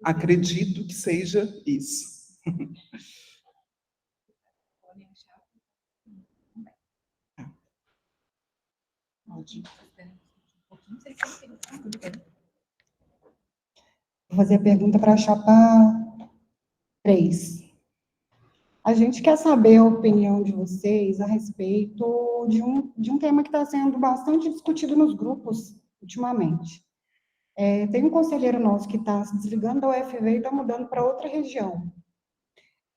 Acredito que seja isso. Vou fazer a pergunta para a chapa 3. A gente quer saber a opinião de vocês a respeito de um tema que está sendo bastante discutido nos grupos ultimamente. Tem um conselheiro nosso que está se desligando da UFV e está mudando para outra região.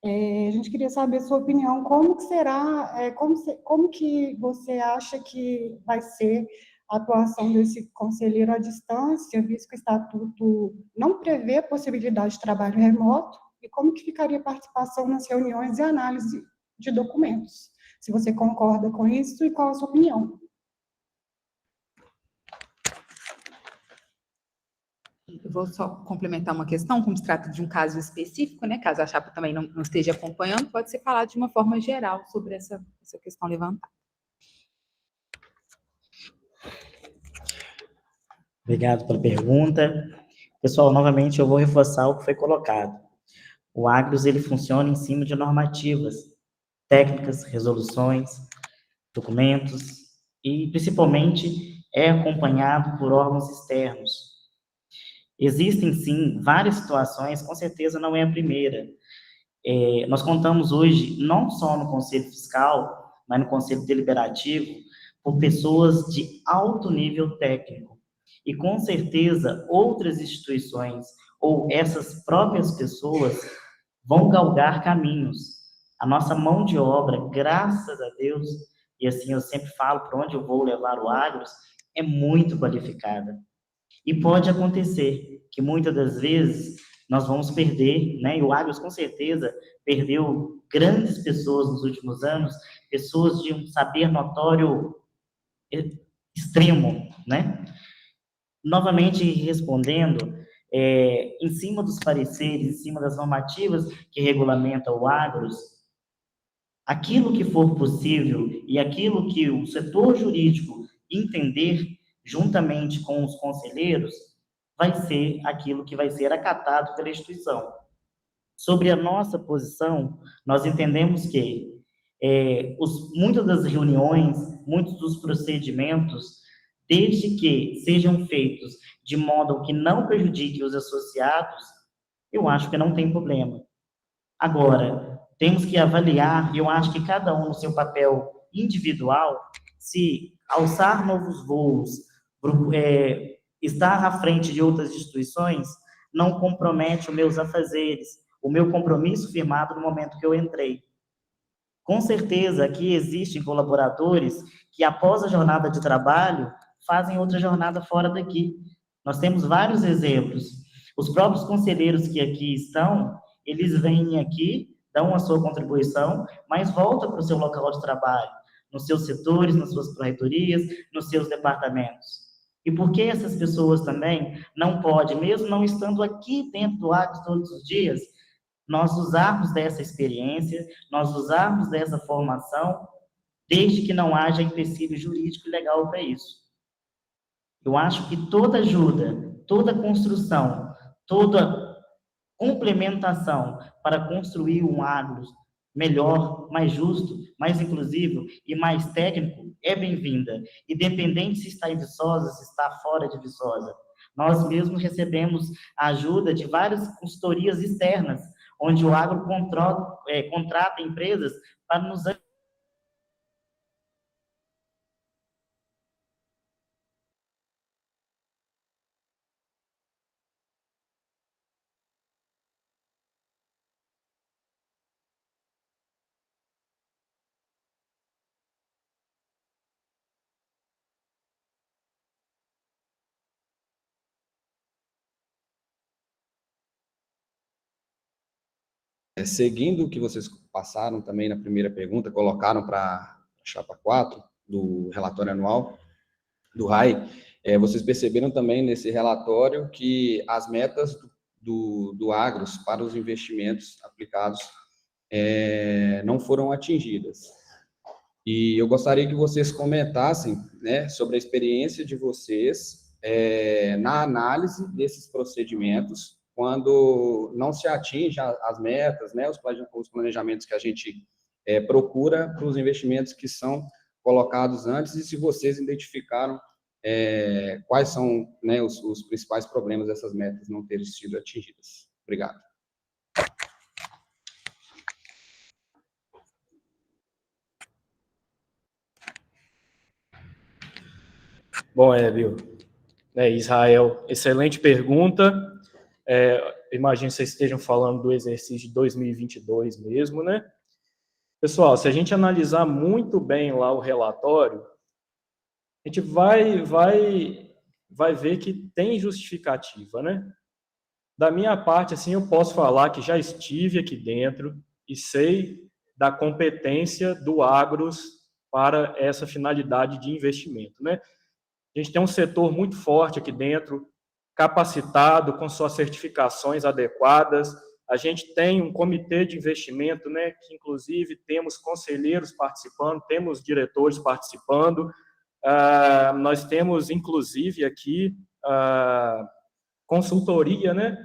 A gente queria saber a sua opinião, como que será, como que você acha que vai ser a atuação desse conselheiro à distância, visto que o estatuto não prevê a possibilidade de trabalho remoto, e como que ficaria a participação nas reuniões e análise de documentos? Se você concorda com isso e qual a sua opinião? Eu vou só complementar uma questão, como se trata de um caso específico, né? Caso a chapa também não esteja acompanhando, pode ser falado de uma forma geral sobre essa questão levantada. Obrigado pela pergunta. Pessoal, novamente eu vou reforçar o que foi colocado. O Agros, ele funciona em cima de normativas, técnicas, resoluções, documentos e, principalmente, é acompanhado por órgãos externos. Existem, sim, várias situações, com certeza não é a primeira, Nós contamos hoje, não só no Conselho Fiscal, mas no Conselho Deliberativo, por pessoas de alto nível técnico. E, com certeza, outras instituições ou essas próprias pessoas vão galgar caminhos. A nossa mão de obra, graças a Deus, e assim eu sempre falo, para onde eu vou levar o Agros, é muito qualificada. E pode acontecer que, muitas das vezes, nós vamos perder, né? E o Agros, com certeza, perdeu grandes pessoas nos últimos anos, pessoas de um saber notório extremo, né? Novamente, respondendo, em cima dos pareceres, em cima das normativas que regulamentam o Agros, aquilo que for possível e aquilo que o setor jurídico entender, juntamente com os conselheiros, vai ser aquilo que vai ser acatado pela instituição. Sobre a nossa posição, nós entendemos que muitas das reuniões, muitos dos procedimentos, desde que sejam feitos de modo que não prejudique os associados, eu acho que não tem problema. Agora, temos que avaliar, e eu acho que cada um no seu papel individual, se alçar novos voos, estar à frente de outras instituições, não compromete os meus afazeres, o meu compromisso firmado no momento que eu entrei. Com certeza, aqui existem colaboradores que, após a jornada de trabalho, fazem outra jornada fora daqui. Nós temos vários exemplos. Os próprios conselheiros que aqui estão, eles vêm aqui, dão a sua contribuição, mas voltam para o seu local de trabalho, nos seus setores, nas suas proreitorias, nos seus departamentos. E por que essas pessoas também não podem, mesmo não estando aqui dentro do Agros todos os dias, nós usarmos dessa experiência, nós usarmos dessa formação, desde que não haja empecilho jurídico e legal para isso. Eu acho que toda ajuda, toda construção, toda complementação para construir um Agros melhor, mais justo, mais inclusivo e mais técnico é bem-vinda, independente se está em Viçosa, se está fora de Viçosa. Nós mesmos recebemos a ajuda de várias consultorias externas, onde o Agro contrata empresas para nos Seguindo o que vocês passaram também na primeira pergunta, colocaram para a chapa 4 do relatório anual do RAI, vocês perceberam também nesse relatório que as metas do Agros para os investimentos aplicados não foram atingidas. E eu gostaria que vocês comentassem, né, sobre a experiência de vocês na análise desses procedimentos, quando não se atinge as metas, né, os planejamentos que a gente procura para os investimentos que são colocados antes, e se vocês identificaram quais são, né, os principais problemas dessas metas não terem sido atingidas. Obrigado. Bom, Hébio, Israel, excelente pergunta. Imagino que vocês estejam falando do exercício de 2022 mesmo, né? Pessoal, se a gente analisar muito bem lá o relatório, a gente vai ver que tem justificativa, né? Da minha parte, assim, eu posso falar que já estive aqui dentro e sei da competência do Agros para essa finalidade de investimento, né? A gente tem um setor muito forte aqui dentro, capacitado, com suas certificações adequadas. A gente tem um comitê de investimento, né, que inclusive temos conselheiros participando, temos diretores participando. Nós temos, inclusive, aqui consultoria, né?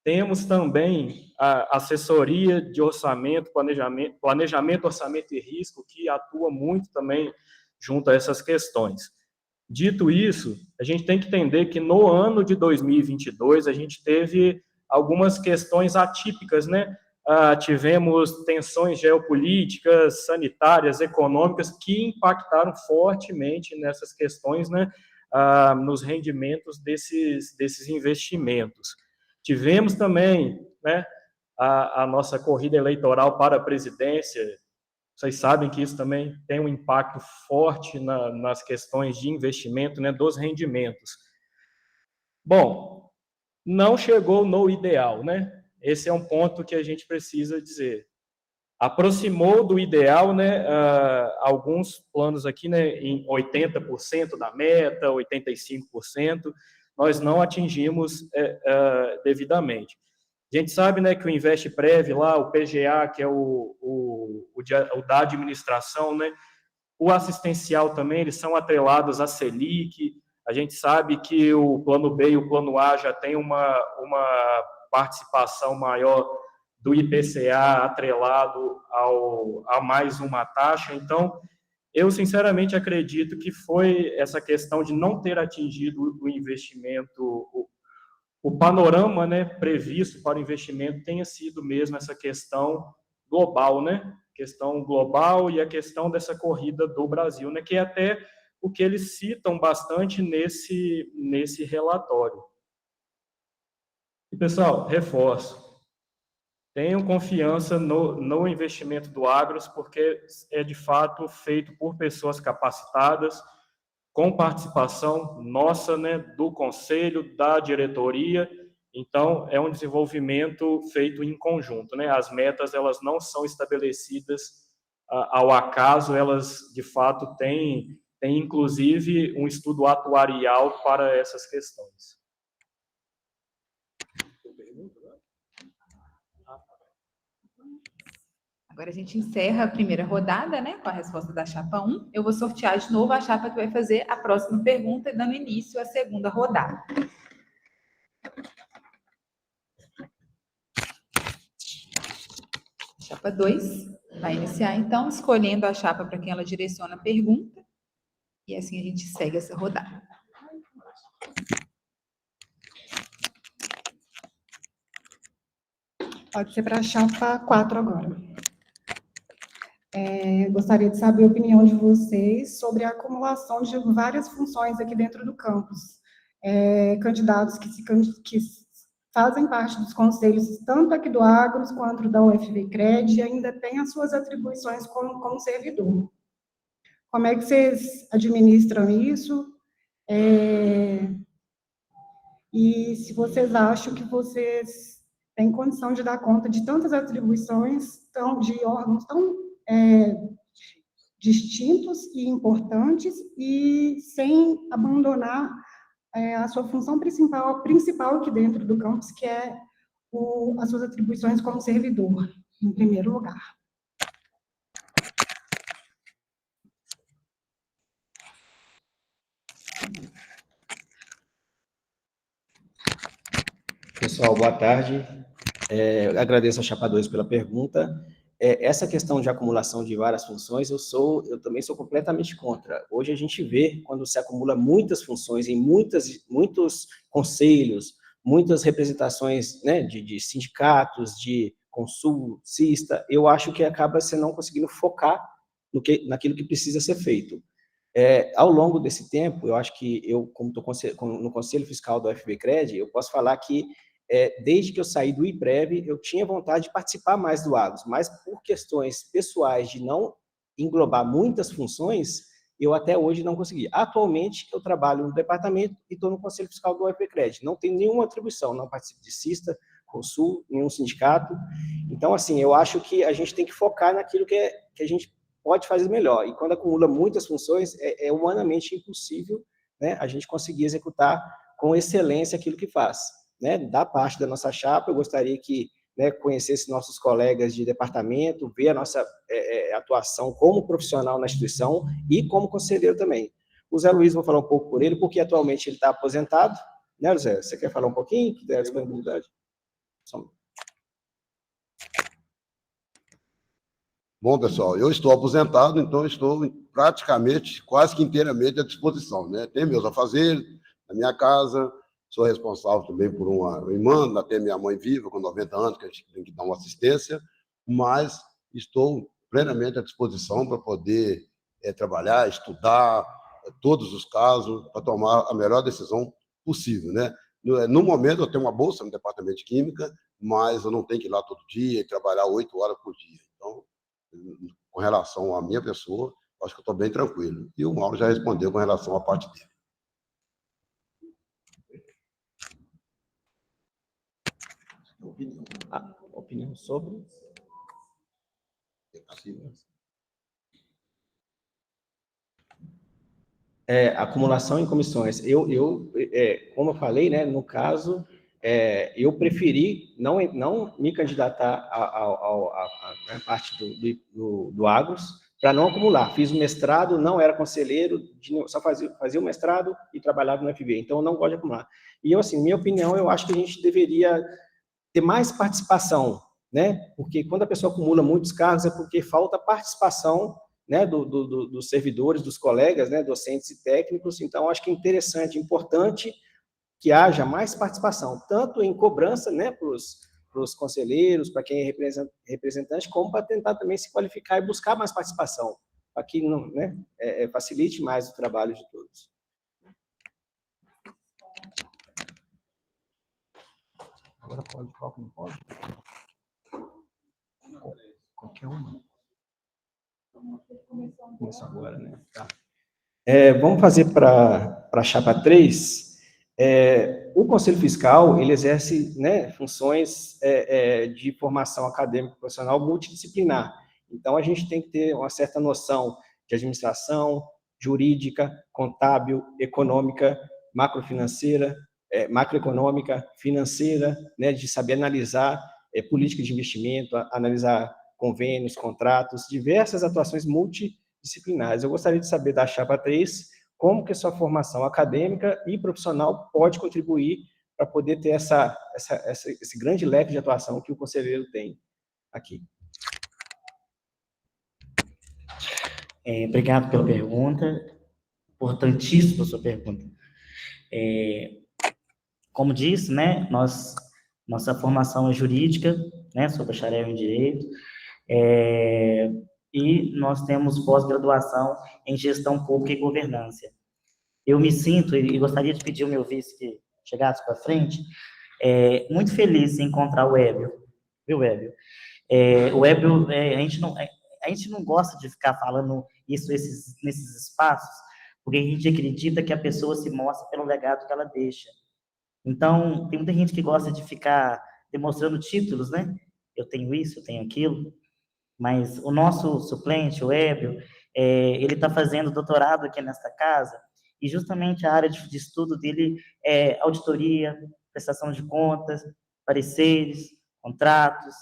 Temos também a assessoria de orçamento, planejamento, orçamento e risco, que atua muito também junto a essas questões. Dito isso, a gente tem que entender que no ano de 2022 a gente teve algumas questões atípicas, né? tivemos tensões geopolíticas, sanitárias, econômicas, que impactaram fortemente nessas questões, né, nos rendimentos desses investimentos. Tivemos também, né, a nossa corrida eleitoral para a presidência. Vocês sabem que isso também tem um impacto forte nas questões de investimento, né, dos rendimentos. Bom, não chegou no ideal, né? Esse é um ponto que a gente precisa dizer. Aproximou do ideal, né, alguns planos aqui, né, em 80% da meta, 85%, nós não atingimos devidamente. A gente sabe, né, que o InvestPrev lá, o PGA, que é o da administração, né, o assistencial também, eles são atrelados à Selic. A gente sabe que o plano B e o plano A já tem uma participação maior do IPCA atrelado a mais uma taxa. Então, eu sinceramente acredito que foi essa questão de não ter atingido o investimento, o panorama, né, previsto para o investimento tenha sido mesmo essa questão global, né? Questão global e a questão dessa corrida do Brasil, né, que é até o que eles citam bastante nesse relatório. E, pessoal, reforço. Tenham confiança no investimento do Agros, porque é, de fato, feito por pessoas capacitadas, com participação nossa, né, do conselho, da diretoria. Então, é um desenvolvimento feito em conjunto, né? As metas, elas não são estabelecidas ao acaso, elas, de fato, têm inclusive, um estudo atuarial para essas questões. Agora a gente encerra a primeira rodada, né, com a resposta da chapa 1. Eu vou sortear de novo a chapa que vai fazer a próxima pergunta, dando início à segunda rodada. Chapa 2 vai iniciar, então, escolhendo a chapa para quem ela direciona a pergunta. E assim a gente segue essa rodada. Pode ser para a chapa 4 agora. Gostaria de saber a opinião de vocês sobre a acumulação de várias funções aqui dentro do campus. Candidatos que fazem parte dos conselhos, tanto aqui do Agros quanto da UFV-CRED, ainda têm as suas atribuições como servidor. Como é que vocês administram isso? E se vocês acham que vocês têm condição de dar conta de tantas atribuições, de órgãos tão distintos e importantes, e sem abandonar a sua função principal aqui dentro do campus, que é as suas atribuições como servidor, em primeiro lugar. Pessoal, boa tarde. Agradeço a chapa 2 pela pergunta. Essa questão de acumulação de várias funções, eu também sou completamente contra. Hoje a gente vê, quando se acumula muitas funções em muitos conselhos, muitas representações, né, de sindicatos, de consulcista, eu acho que acaba você não conseguindo focar naquilo que precisa ser feito. Ao longo desse tempo, eu acho que como estou no Conselho Fiscal do UFV-CRED, eu posso falar que desde que eu saí do IPREV, eu tinha vontade de participar mais do Agros, mas por questões pessoais de não englobar muitas funções, eu até hoje não consegui. Atualmente, eu trabalho no departamento e estou no Conselho Fiscal do UFV-CRED. Não tenho nenhuma atribuição, não participo de CISTA, Consul, nenhum sindicato. Então, assim, eu acho que a gente tem que focar naquilo que a gente pode fazer melhor. E quando acumula muitas funções, é humanamente impossível, né, a gente conseguir executar com excelência aquilo que faz. Né, da parte da nossa chapa, eu gostaria que, né, conhecesse nossos colegas de departamento, ver a nossa atuação como profissional na instituição e como conselheiro também. O Zé Luiz, vou falar um pouco por ele, porque atualmente ele está aposentado, né, Zé? Você quer falar um pouquinho da disponibilidade? Bom, pessoal, eu estou aposentado, então estou praticamente, quase que inteiramente à disposição, né? Tenho meus afazeres na minha casa, sou responsável também por uma irmã, até minha mãe viva, com 90 anos, que a gente tem que dar uma assistência, mas estou plenamente à disposição para poder trabalhar, estudar todos os casos, para tomar a melhor decisão possível, né? No momento, eu tenho uma bolsa no departamento de Química, mas eu não tenho que ir lá todo dia e trabalhar 8 horas por dia. Então, com relação à minha pessoa, acho que eu estou bem tranquilo. E o Mauro já respondeu com relação à parte dele. Opinião sobre? Acumulação em comissões. Como eu falei, né, no caso, eu preferi não me candidatar à parte do Agros, para não acumular. Fiz o mestrado, não era conselheiro, só fazia o mestrado e trabalhava no FV, então eu não gosto de acumular. E eu, assim, minha opinião, eu acho que a gente deveria ter mais participação, né? Porque quando a pessoa acumula muitos cargos é porque falta participação, né, dos servidores, dos colegas, né, docentes e técnicos. Então, acho que é interessante, importante que haja mais participação, tanto em cobrança, né, para os conselheiros, para quem é representante, como para tentar também se qualificar e buscar mais participação, para que, né, facilite mais o trabalho de todos. Agora pode, qual que não pode? Qualquer uma. Começou agora, né? Tá. Vamos fazer para a chapa 3. O Conselho Fiscal, ele exerce, né, funções de formação acadêmica e profissional multidisciplinar. Então, a gente tem que ter uma certa noção de administração, jurídica, contábil, econômica, macrofinanceira, macroeconômica, financeira, né, de saber analisar política de investimento, analisar convênios, contratos, diversas atuações multidisciplinares. Eu gostaria de saber da chapa 3 como que a sua formação acadêmica e profissional pode contribuir para poder ter esse grande leque de atuação que o conselheiro tem aqui. Obrigado pela pergunta, importantíssima a sua pergunta. Como disse, né, nossa formação é jurídica, né, sou bacharel em Direito, e nós temos pós-graduação em Gestão Pública e Governança. Eu me sinto, e gostaria de pedir ao meu vice que chegasse para frente, muito feliz em encontrar o Hébio, viu, Hébio? O Hébio, a gente não gosta de ficar falando nesses espaços, porque a gente acredita que a pessoa se mostra pelo legado que ela deixa. Então, tem muita gente que gosta de ficar demonstrando títulos, né? Eu tenho isso, eu tenho aquilo, mas o nosso suplente, o Hébio, ele está fazendo doutorado aqui nesta casa, e justamente a área de estudo dele é auditoria, prestação de contas, pareceres, contratos,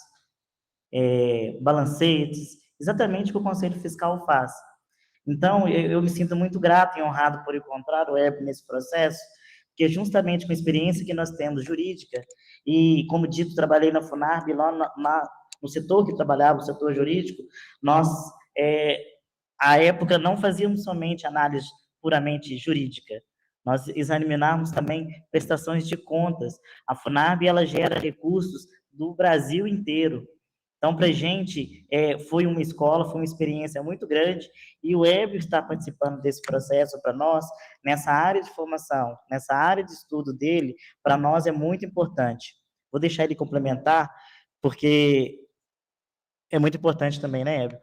balancetes, exatamente o que o Conselho Fiscal faz. Então, eu me sinto muito grato e honrado por encontrar o Hébio nesse processo, porque justamente com a experiência que nós temos jurídica, e, como dito, trabalhei na FUNARB, lá no setor que trabalhava, o setor jurídico, nós, à época, não fazíamos somente análise puramente jurídica, nós examinávamos também prestações de contas. A FUNARB, ela gera recursos do Brasil inteiro. Então, para a gente, foi uma escola, foi uma experiência muito grande, e o Hébio está participando desse processo para nós, nessa área de formação, nessa área de estudo dele, para nós é muito importante. Vou deixar ele complementar, porque é muito importante também, né, Hébio?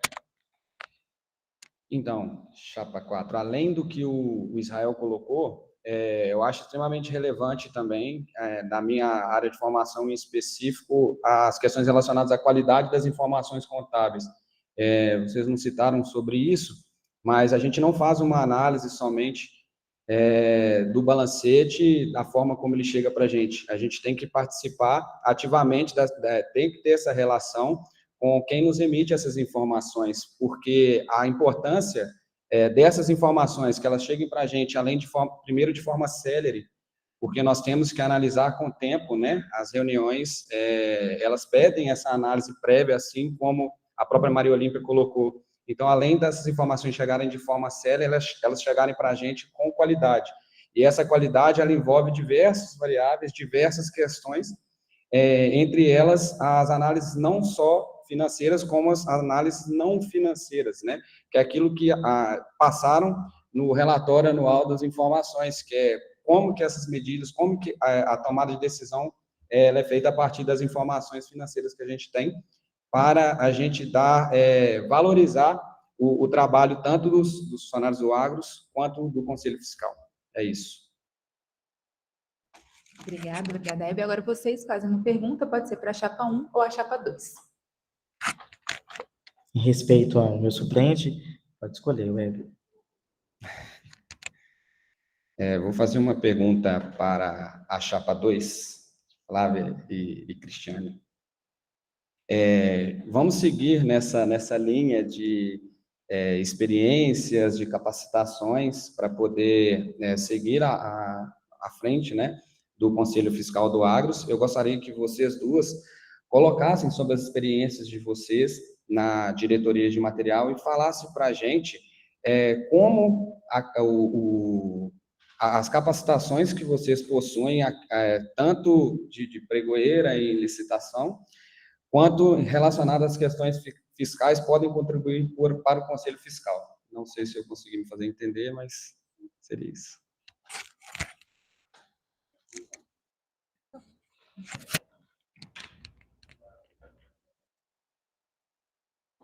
Então, chapa 4, além do que o Israel colocou, eu acho extremamente relevante também, na minha área de formação em específico, as questões relacionadas à qualidade das informações contábeis. Vocês não citaram sobre isso, mas a gente não faz uma análise somente do balancete, da forma como ele chega para a gente tem que participar ativamente, tem que ter essa relação com quem nos emite essas informações, porque a importância dessas informações, que elas cheguem para a gente, além primeiro de forma célere, porque nós temos que analisar com o tempo, né? As reuniões, elas pedem essa análise prévia, assim como a própria Maria Olímpia colocou. Então, além dessas informações chegarem de forma célere, elas chegarem para a gente com qualidade. E essa qualidade, ela envolve diversas variáveis, diversas questões, entre elas as análises não só financeiras, como as análises não financeiras, né? Que é aquilo que passaram no relatório anual das informações, que é como que essas medidas, como que a tomada de decisão ela é feita a partir das informações financeiras que a gente tem, para a gente valorizar o trabalho tanto dos funcionários do Agros, quanto do Conselho Fiscal. É isso. Obrigada, Hebe. Agora vocês fazem uma pergunta, pode ser para a chapa 1 ou a chapa 2. Em respeito ao meu suplente, pode escolher, Hebe. Vou fazer uma pergunta para a chapa 2, Flávia e Cristiane. Vamos seguir nessa linha de experiências, de capacitações, para poder seguir à frente, né, do Conselho Fiscal do Agros. Eu gostaria que vocês duas colocassem sobre as experiências de vocês na diretoria de material e falassem para a gente como as capacitações que vocês possuem, tanto de pregoeira e licitação, quanto relacionadas às questões fiscais, podem contribuir para o Conselho Fiscal. Não sei se eu consegui me fazer entender, mas seria isso.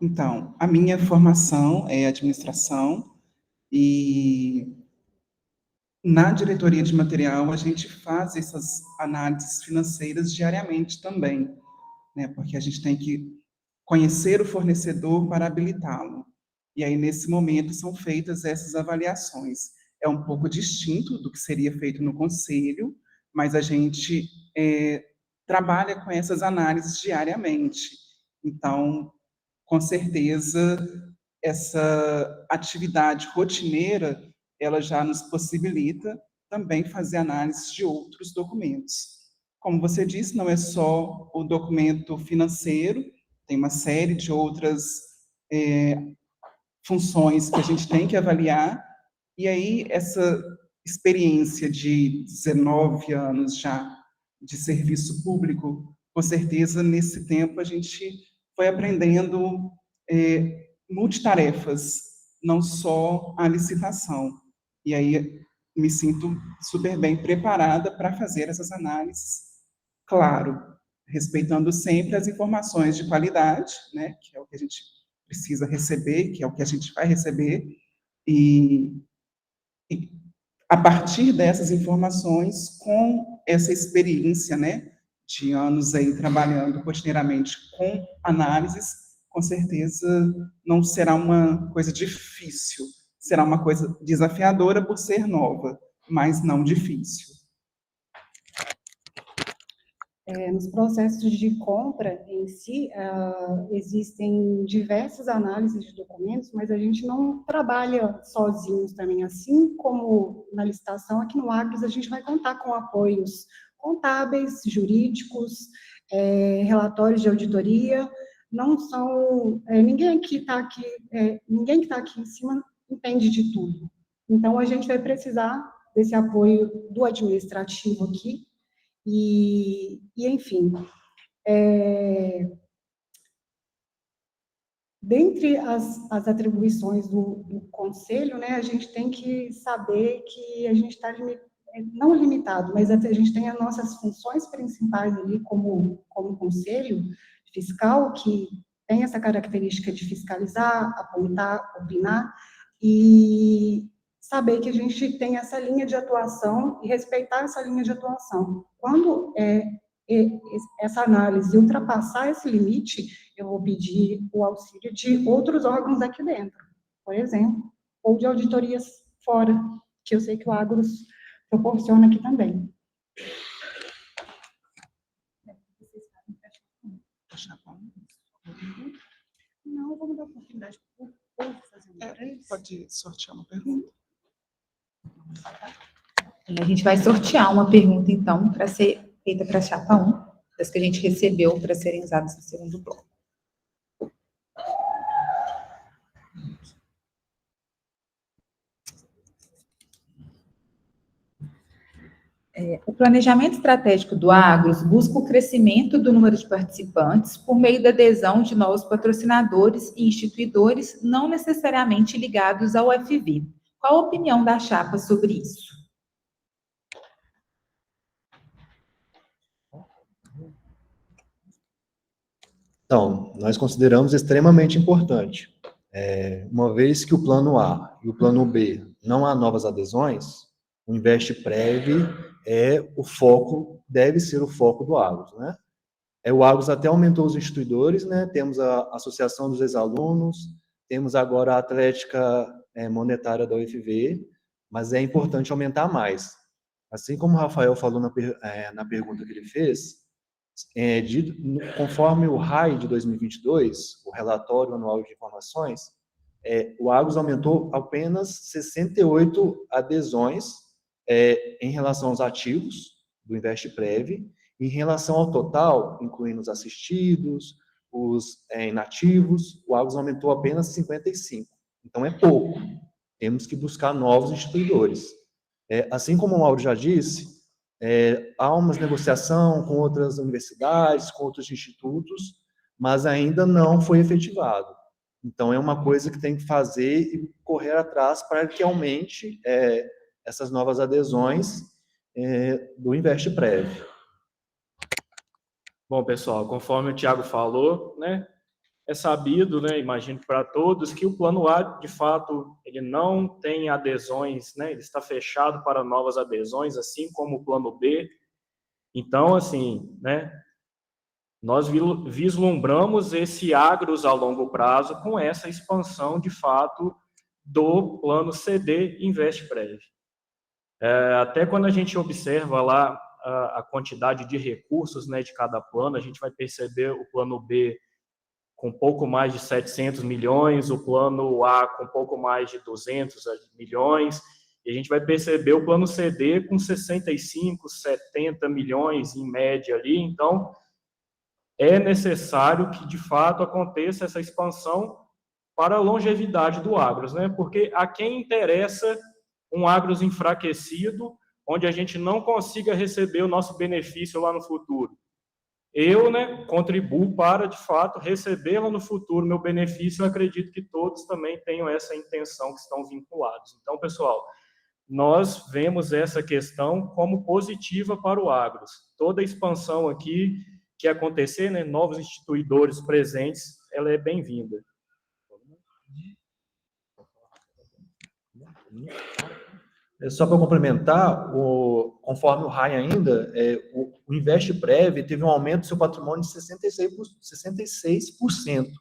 Então, a minha formação é administração e na diretoria de material a gente faz essas análises financeiras diariamente também, né? Porque a gente tem que conhecer o fornecedor para habilitá-lo. E aí, nesse momento, são feitas essas avaliações. É um pouco distinto do que seria feito no conselho, mas a gente trabalha com essas análises diariamente. Então, com certeza, essa atividade rotineira, ela já nos possibilita também fazer análise de outros documentos. Como você disse, não é só o documento financeiro, tem uma série de outras funções que a gente tem que avaliar, e aí essa experiência de 19 anos já de serviço público, com certeza, nesse tempo, a gente foi aprendendo multitarefas, não só a licitação. E aí me sinto super bem preparada para fazer essas análises, claro, respeitando sempre as informações de qualidade, né, que é o que a gente precisa receber, que é o que a gente vai receber, e a partir dessas informações, com essa experiência, né, de anos aí trabalhando rotineiramente com análises, com certeza não será uma coisa difícil, será uma coisa desafiadora por ser nova, mas não difícil. Nos processos de compra em si, existem diversas análises de documentos, mas a gente não trabalha sozinhos também. Assim como na licitação, aqui no Agros a gente vai contar com apoios contábeis, jurídicos, relatórios de auditoria. Não são... ninguém que está aqui em cima entende de tudo. Então, a gente vai precisar desse apoio do administrativo aqui, e enfim, dentre as atribuições do conselho, né, a gente tem que saber que a gente está não limitado, mas a gente tem as nossas funções principais ali como conselho fiscal, que tem essa característica de fiscalizar, apontar, opinar, e saber que a gente tem essa linha de atuação e respeitar essa linha de atuação. Quando essa análise ultrapassar esse limite, eu vou pedir o auxílio de outros órgãos aqui dentro, por exemplo, ou de auditorias fora, que eu sei que o Agros proporciona aqui também. Não, vamos dar oportunidade para o povo fazer uma para eles. Pode sortear uma pergunta? A gente vai sortear uma pergunta, então, para ser feita para a chapa 1, das que a gente recebeu para serem usadas no segundo bloco. O planejamento estratégico do Agros busca o crescimento do número de participantes por meio da adesão de novos patrocinadores e instituidores não necessariamente ligados ao FV. Qual a opinião da chapa sobre isso? Então, nós consideramos extremamente importante. Uma vez que o plano A e o plano B não há novas adesões, o InvestPrev o foco, deve ser o foco do Agros, né? O Agros até aumentou os instituidores, né? Temos a Associação dos Ex-Alunos, temos agora a Atlética Monetária da UFV, mas é importante aumentar mais. Assim como o Rafael falou na pergunta que ele fez, conforme o RAI de 2022, o Relatório Anual de Informações, o Agros aumentou apenas 68 adesões em relação aos ativos do InvestPrev, em relação ao total, incluindo os assistidos, os inativos, o Agros aumentou apenas 55. Então, é pouco. Temos que buscar novos instituidores. Assim como o Mauro já disse, há uma negociação com outras universidades, com outros institutos, mas ainda não foi efetivado. Então, é uma coisa que tem que fazer e correr atrás para que aumente essas novas adesões do InvestPrev. Bom, pessoal, conforme o Thiago falou, né, é sabido, né, imagino para todos, que o plano A, de fato, ele não tem adesões, né, ele está fechado para novas adesões, assim como o plano B. Então, assim, né, nós vislumbramos esse Agros a longo prazo com essa expansão, de fato, do plano CD InvestPrev. Até quando a gente observa lá a quantidade de recursos, né, de cada plano, a gente vai perceber o plano B com pouco mais de 700 milhões, o plano A com pouco mais de 200 milhões, e a gente vai perceber o plano CD com 65, 70 milhões em média ali. Então, é necessário que, de fato, aconteça essa expansão para a longevidade do Agros, né? Porque a quem interessa um Agros enfraquecido, onde a gente não consiga receber o nosso benefício lá no futuro? Eu, né, contribuo para, de fato, receber lá no futuro meu benefício. Eu acredito que todos também tenham essa intenção, que estão vinculados. Então, pessoal, nós vemos essa questão como positiva para o Agros. Toda a expansão aqui que acontecer, né, novos instituidores presentes, ela é bem-vinda. Só para complementar, conforme o RAI ainda, o InvestPrev teve um aumento do seu patrimônio de 66%.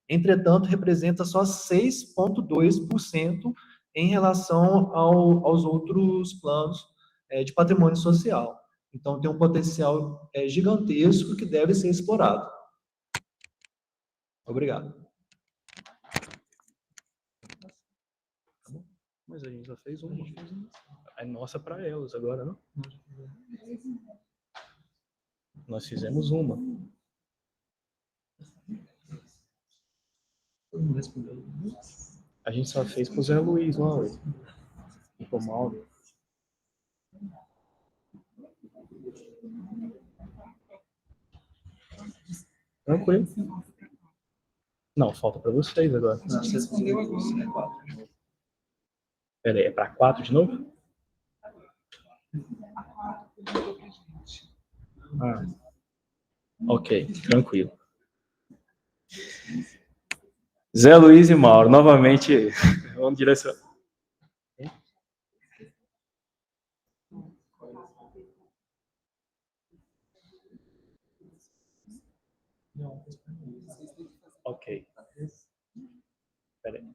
Entretanto, representa só 6,2% em relação aos outros planos de patrimônio social. Então, tem um potencial gigantesco que deve ser explorado. Obrigado. Mas a gente já fez uma. É nossa para elas agora, não? Nós fizemos uma. A gente só fez pro Zé Luiz lá, ué. E pro Mauro. Tranquilo. Não, falta para vocês agora. Você respondeu agora. Pera aí, é para 4 de novo? Ok, tranquilo. Zé Luiz e Mauro, novamente, vamos direcionar. Ok. Pera aí.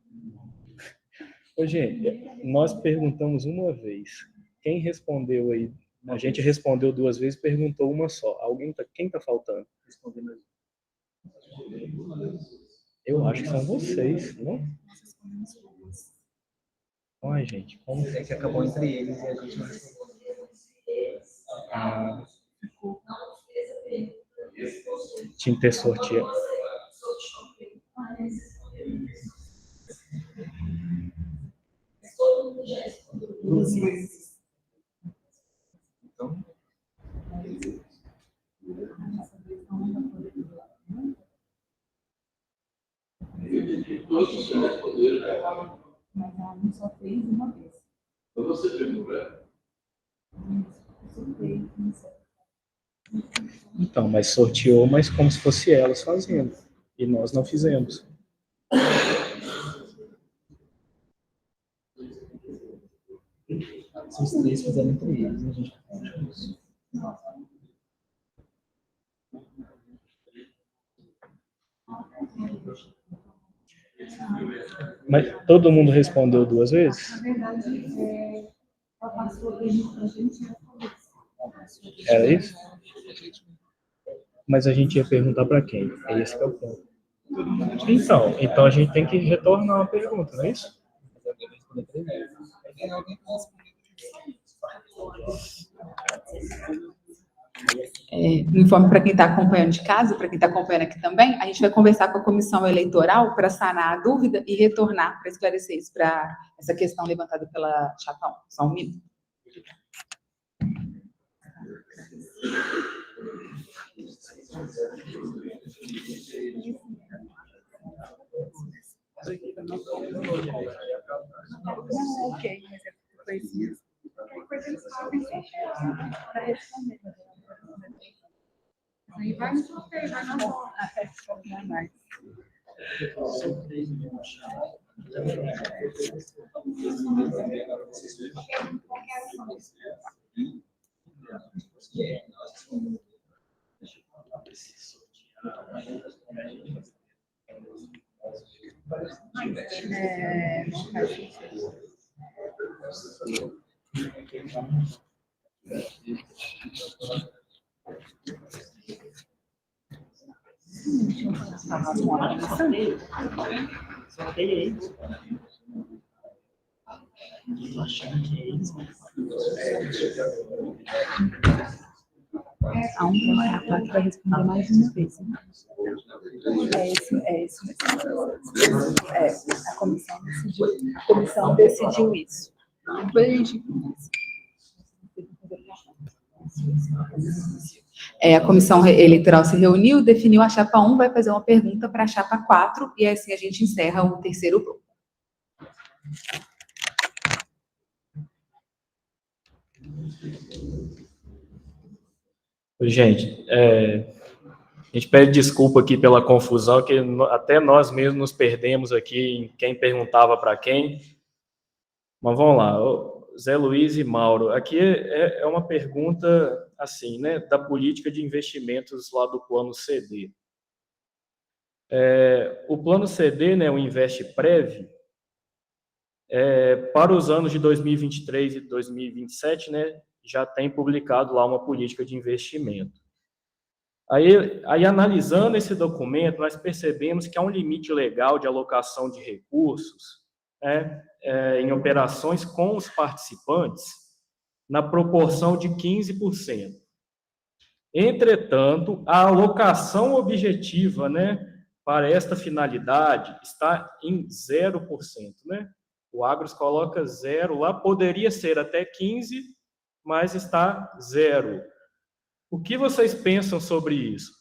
Ô, gente, nós perguntamos uma vez. Quem respondeu aí? A gente respondeu 2 vezes, perguntou uma só. Quem tá faltando? Eu acho que são vocês, não? Ai, gente, como é que acabou entre eles e a gente não tinha que ter sorteado. Então, Todos já responderam. Mas a mim só fez uma vez. Então você pegou para ela. Então, mas sorteou, mas como se fosse elas fazendo. E nós não fizemos. Se os três fizerem entre eles, a gente pode isso. Mas todo mundo respondeu 2 vezes? Na verdade, ela passou a pergunta para a gente. Era isso? Mas a gente ia perguntar para quem? É esse que é o ponto. Então a gente tem que retornar uma pergunta, não é isso? Informe para quem está acompanhando de casa, para quem está acompanhando aqui também, a gente vai conversar com a comissão eleitoral para sanar a dúvida e retornar para esclarecer isso, para essa questão levantada pela chapa 1. Só um minuto. Não, ok, mas foi isso mesmo. Aí vai no sorteio, vai na bola. A parte vai responder mais uma vez. Né? É isso mesmo. A comissão decidiu isso. Depois a gente... a comissão eleitoral se reuniu, definiu a chapa 1, vai fazer uma pergunta para a chapa 4, e assim a gente encerra o terceiro bloco. Gente, a gente pede desculpa aqui pela confusão, que até nós mesmos nos perdemos aqui em quem perguntava para quem. Mas vamos lá, Zé Luiz e Mauro, aqui é uma pergunta assim, né, da política de investimentos lá do plano CD. O plano CD, né, o InvestPrev, para os anos de 2023 e 2027, né, já tem publicado lá uma política de investimento. Aí analisando esse documento, nós percebemos que há um limite legal de alocação de recursos, né, em operações com os participantes, na proporção de 15%. Entretanto, a alocação objetiva, né, para esta finalidade está em 0%. Né? O Agros coloca 0 lá, poderia ser até 15%, mas está 0%. O que vocês pensam sobre isso?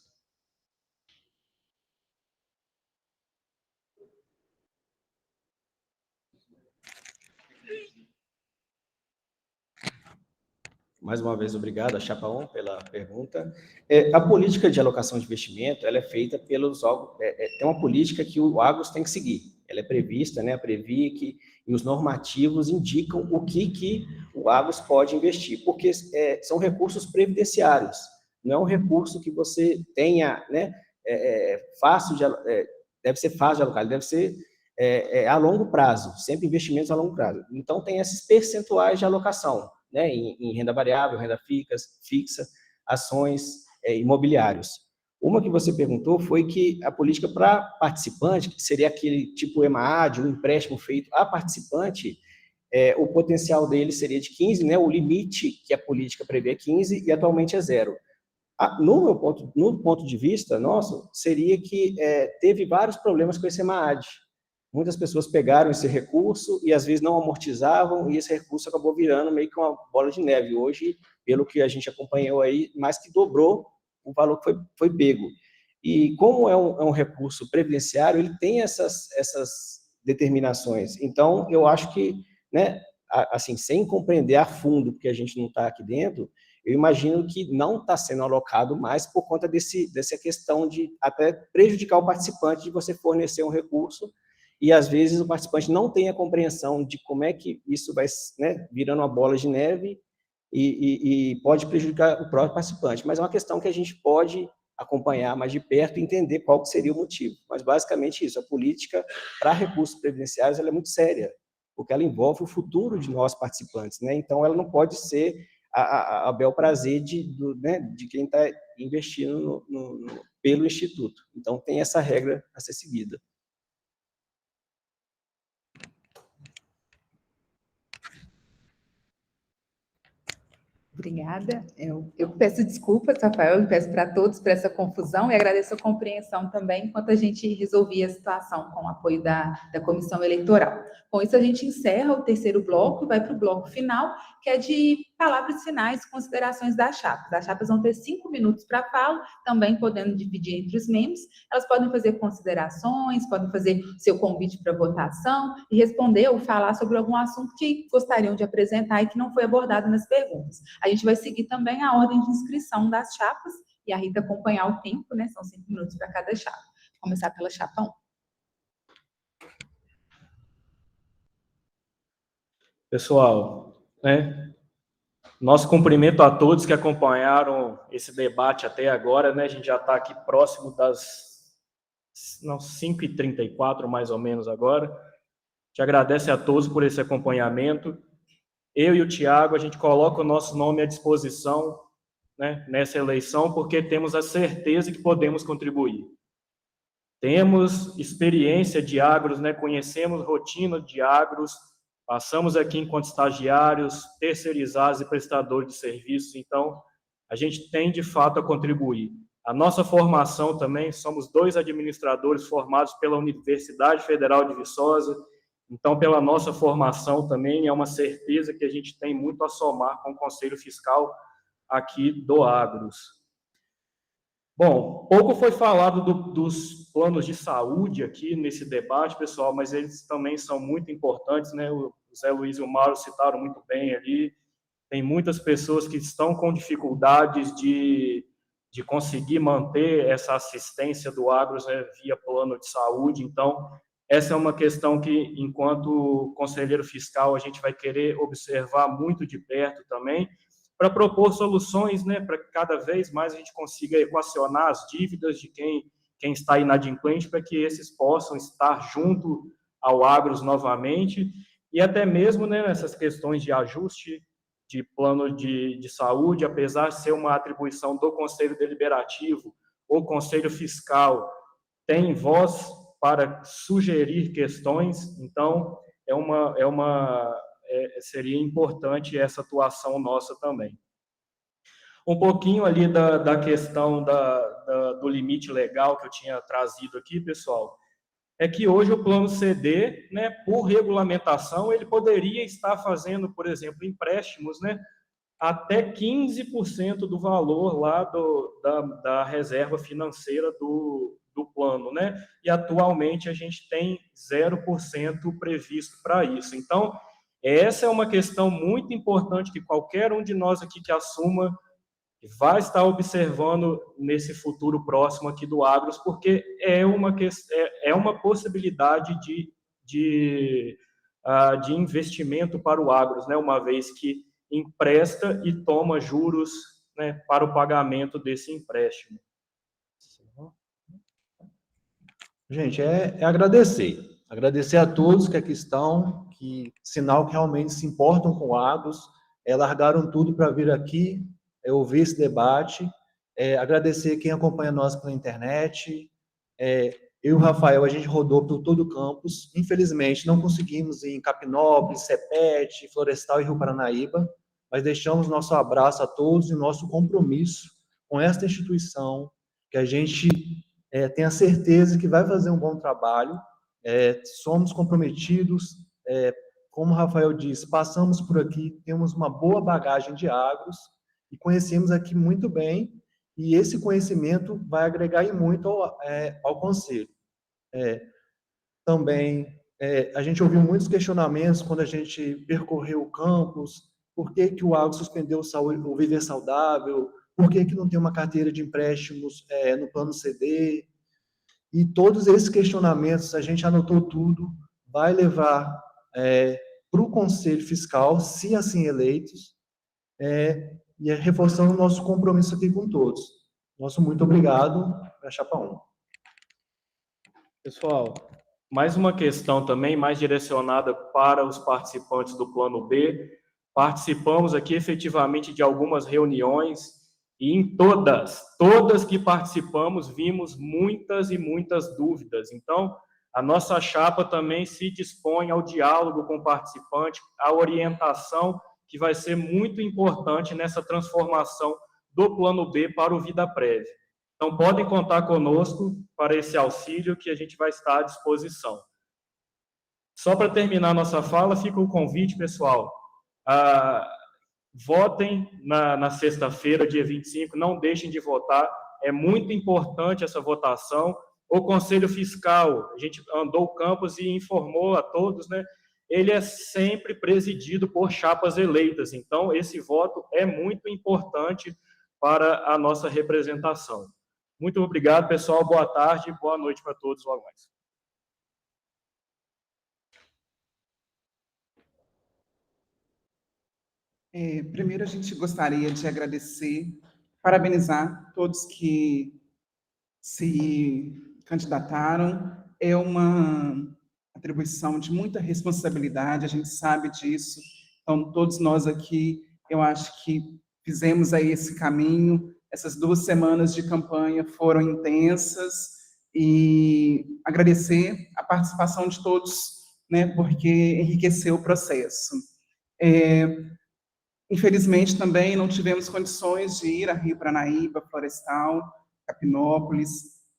Mais uma vez, obrigado a chapa 1 pela pergunta. A política de alocação de investimento, ela é feita pelos órgãos, tem uma política que o Agros tem que seguir. Ela é prevista, né, a Previc, e os normativos indicam o que o Agros pode investir, porque são recursos previdenciários, não é um recurso que você tenha, né, deve ser fácil de alocar, deve ser a longo prazo, sempre investimentos a longo prazo. Então, tem esses percentuais de alocação, né, em renda variável, renda fixa, ações, imobiliários. Uma que você perguntou foi que a política para participante, que seria aquele tipo EMAAD, um empréstimo feito a participante, o potencial dele seria de 15, né, o limite que a política prevê é 15 e atualmente é 0. No ponto de vista nosso, seria que teve vários problemas com esse EMAAD. Muitas pessoas pegaram esse recurso e, às vezes, não amortizavam, e esse recurso acabou virando meio que uma bola de neve. Hoje, pelo que a gente acompanhou aí, mais que dobrou o valor que foi pego. E como é um recurso previdenciário, ele tem essas determinações. Então, eu acho que, né, assim, sem compreender a fundo, porque a gente não está aqui dentro, eu imagino que não está sendo alocado mais por conta dessa questão de até prejudicar o participante de você fornecer um recurso e, às vezes, o participante não tem a compreensão de como é que isso vai, né, virando uma bola de neve e pode prejudicar o próprio participante. Mas é uma questão que a gente pode acompanhar mais de perto e entender qual seria o motivo. Mas, basicamente, isso. A política para recursos previdenciários ela é muito séria, porque ela envolve o futuro de nós participantes, né? Então, ela não pode ser a bel prazer de quem está investindo pelo Instituto. Então, tem essa regra a ser seguida. Obrigada. Eu peço desculpas, Rafael, eu peço para todos por essa confusão e agradeço a compreensão também enquanto a gente resolvia a situação com o apoio da Comissão Eleitoral. Com isso, a gente encerra o terceiro bloco e vai para o bloco final, que é de palavras finais e considerações das chapas. As chapas vão ter 5 minutos para fala, também podendo dividir entre os membros. Elas podem fazer considerações, podem fazer seu convite para votação e responder ou falar sobre algum assunto que gostariam de apresentar e que não foi abordado nas perguntas. A gente vai seguir também a ordem de inscrição das chapas e a Rita acompanhar o tempo, né? São 5 minutos para cada chapa. Vou começar pela chapa 1. Pessoal, né? Nosso cumprimento a todos que acompanharam esse debate até agora, né? A gente já está aqui próximo das 5h34, mais ou menos agora. Te agradece a todos por esse acompanhamento. Eu e o Tiago, a gente coloca o nosso nome à disposição, né, nessa eleição, porque temos a certeza que podemos contribuir. Temos experiência de agros, né, conhecemos rotina de agros, passamos aqui enquanto estagiários, terceirizados e prestadores de serviços, então a gente tem de fato a contribuir. A nossa formação também, somos 2 administradores formados pela Universidade Federal de Viçosa, então pela nossa formação também é uma certeza que a gente tem muito a somar com o Conselho Fiscal aqui do Agros. Bom, pouco foi falado dos planos de saúde aqui nesse debate, pessoal, mas eles também são muito importantes, né? O Zé Luiz e o Mauro citaram muito bem ali. Tem muitas pessoas que estão com dificuldades de conseguir manter essa assistência do Agros, né, via plano de saúde. Então, essa é uma questão que, enquanto conselheiro fiscal, a gente vai querer observar muito de perto também, para propor soluções, né, para que cada vez mais a gente consiga equacionar as dívidas de quem está inadimplente, para que esses possam estar junto ao Agros novamente, e até mesmo, né, nessas questões de ajuste de plano de saúde, apesar de ser uma atribuição do Conselho Deliberativo, o Conselho Fiscal tem voz para sugerir questões, então seria importante essa atuação nossa também. Um pouquinho ali da questão do limite legal que eu tinha trazido aqui, pessoal, é que hoje o plano CD, né, por regulamentação, ele poderia estar fazendo, por exemplo, empréstimos, né, até 15% do valor lá da reserva financeira do plano, né? E atualmente a gente tem 0% previsto para isso. Então, essa é uma questão muito importante que qualquer um de nós aqui que assuma vai estar observando nesse futuro próximo aqui do Agros, porque é uma possibilidade de investimento para o Agros, né? Uma vez que empresta e toma juros, né, para o pagamento desse empréstimo. Gente, é agradecer. Agradecer a todos que aqui estão, que sinal que realmente se importam com o Agros, largaram tudo para vir aqui, ouvir esse debate. Agradecer quem acompanha nós pela internet. Eu e o Rafael, a gente rodou por todo o campus. Infelizmente, não conseguimos ir em Capinópolis, Cepete, Florestal e Rio Paranaíba, mas deixamos nosso abraço a todos e nosso compromisso com esta instituição, que a gente tem a certeza que vai fazer um bom trabalho. Somos comprometidos, como o Rafael disse, passamos por aqui, temos uma boa bagagem de agros e conhecemos aqui muito bem, e esse conhecimento vai agregar e muito ao conselho. Também, a gente ouviu muitos questionamentos quando a gente percorreu o campus, por que o Agro suspendeu o Viver Saudável, por que não tem uma carteira de empréstimos no plano CD, e todos esses questionamentos, a gente anotou tudo, vai levar para o Conselho Fiscal, se assim eleitos, e reforçando o nosso compromisso aqui com todos. Nosso muito obrigado, a Chapa 1. Pessoal, mais uma questão também, mais direcionada para os participantes do Plano B. Participamos aqui efetivamente de algumas reuniões e em todas que participamos, vimos muitas e muitas dúvidas. Então, a nossa chapa também se dispõe ao diálogo com o participante, à orientação, que vai ser muito importante nessa transformação do Plano B para o Vida Prévia. Então, podem contar conosco para esse auxílio que a gente vai estar à disposição. Só para terminar nossa fala, fica o convite, pessoal. Votem na sexta-feira, dia 25, não deixem de votar. É muito importante essa votação. O Conselho Fiscal, a gente andou o campus e informou a todos, né? Ele é sempre presidido por chapas eleitas. Então, esse voto é muito importante para a nossa representação. Muito obrigado, pessoal. Boa tarde e boa noite para todos logo mais. Primeiro, a gente gostaria de agradecer, parabenizar todos que se candidataram. É uma atribuição de muita responsabilidade, a gente sabe disso. Então, todos nós aqui, eu acho que fizemos aí esse caminho. Essas 2 semanas de campanha foram intensas e agradecer a participação de todos, né, porque enriqueceu o processo. Infelizmente, também não tivemos condições de ir a Rio Paranaíba, Florestal, Capinópolis,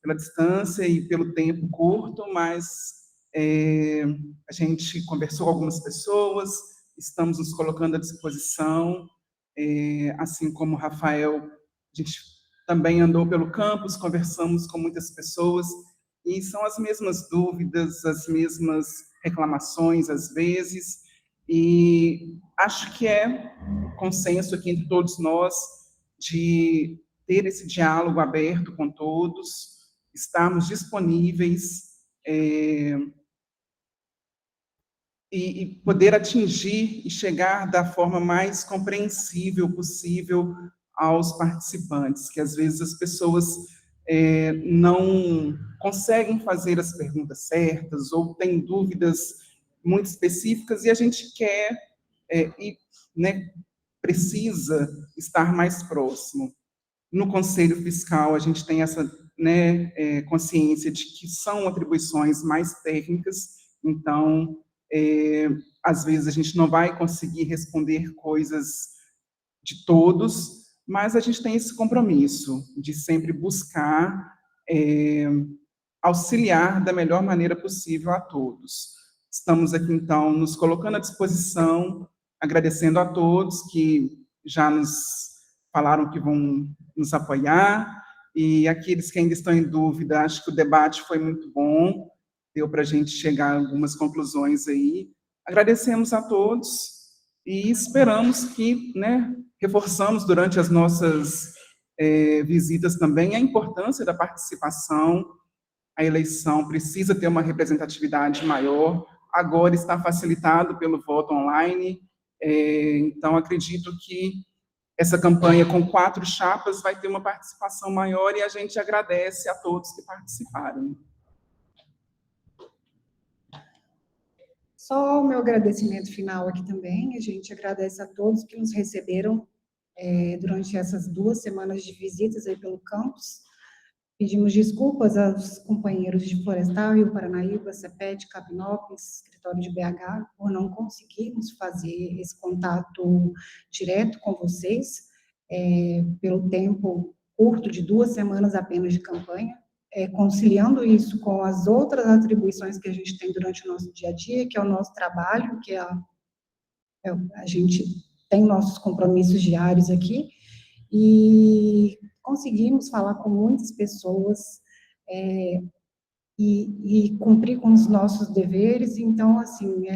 pela distância e pelo tempo curto, mas a gente conversou com algumas pessoas, estamos nos colocando à disposição, assim como o Rafael, a gente também andou pelo campus, conversamos com muitas pessoas, e são as mesmas dúvidas, as mesmas reclamações, às vezes, e acho que é consenso aqui entre todos nós de ter esse diálogo aberto com todos, estarmos disponíveis e poder atingir e chegar da forma mais compreensível possível aos participantes, que às vezes as pessoas não conseguem fazer as perguntas certas ou têm dúvidas muito específicas e a gente quer né, precisa estar mais próximo. No Conselho Fiscal, a gente tem essa consciência de que são atribuições mais técnicas, então, às vezes, a gente não vai conseguir responder coisas de todos, mas a gente tem esse compromisso de sempre buscar auxiliar da melhor maneira possível a todos. Estamos aqui, então, nos colocando à disposição, agradecendo a todos que já nos falaram que vão nos apoiar, e aqueles que ainda estão em dúvida, acho que o debate foi muito bom, deu para a gente chegar a algumas conclusões aí. Agradecemos a todos e esperamos que, reforçamos durante as nossas visitas também a importância da participação. A eleição precisa ter uma representatividade maior, agora está facilitado pelo voto online, então acredito que essa campanha com 4 chapas vai ter uma participação maior e a gente agradece a todos que participaram. Só o meu agradecimento final aqui também, a gente agradece a todos que nos receberam durante essas 2 semanas de visitas aí pelo campus. Pedimos desculpas aos companheiros de Florestal, Rio Paranaíba, CEPET, Capinópolis, escritório de BH, por não conseguirmos fazer esse contato direto com vocês, pelo tempo curto de 2 semanas apenas de campanha, conciliando isso com as outras atribuições que a gente tem durante o nosso dia a dia, que é o nosso trabalho, que a gente tem nossos compromissos diários aqui, e conseguimos falar com muitas pessoas e cumprir com os nossos deveres. Então, assim,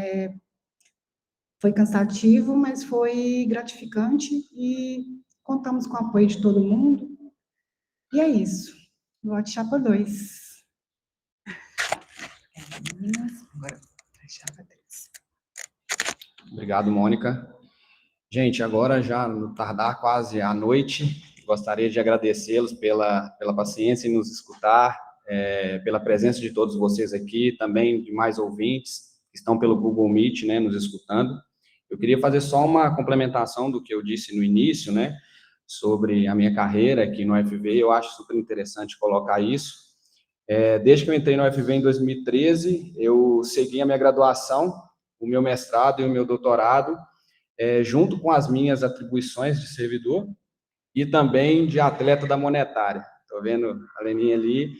foi cansativo, mas foi gratificante e contamos com o apoio de todo mundo. E é isso. Voto chapa 2. Agora, chapa 3. Obrigado, Mônica. Gente, agora já no tardar quase à noite, gostaria de agradecê-los pela paciência em nos escutar, pela presença de todos vocês aqui, também de mais ouvintes que estão pelo Google Meet, né, nos escutando. Eu queria fazer só uma complementação do que eu disse no início, né, sobre a minha carreira aqui no UFV. Eu acho super interessante colocar isso. Desde que eu entrei no UFV em 2013, eu segui a minha graduação, o meu mestrado e o meu doutorado, junto com as minhas atribuições de servidor e também de atleta da monetária. Estou vendo a Leninha ali.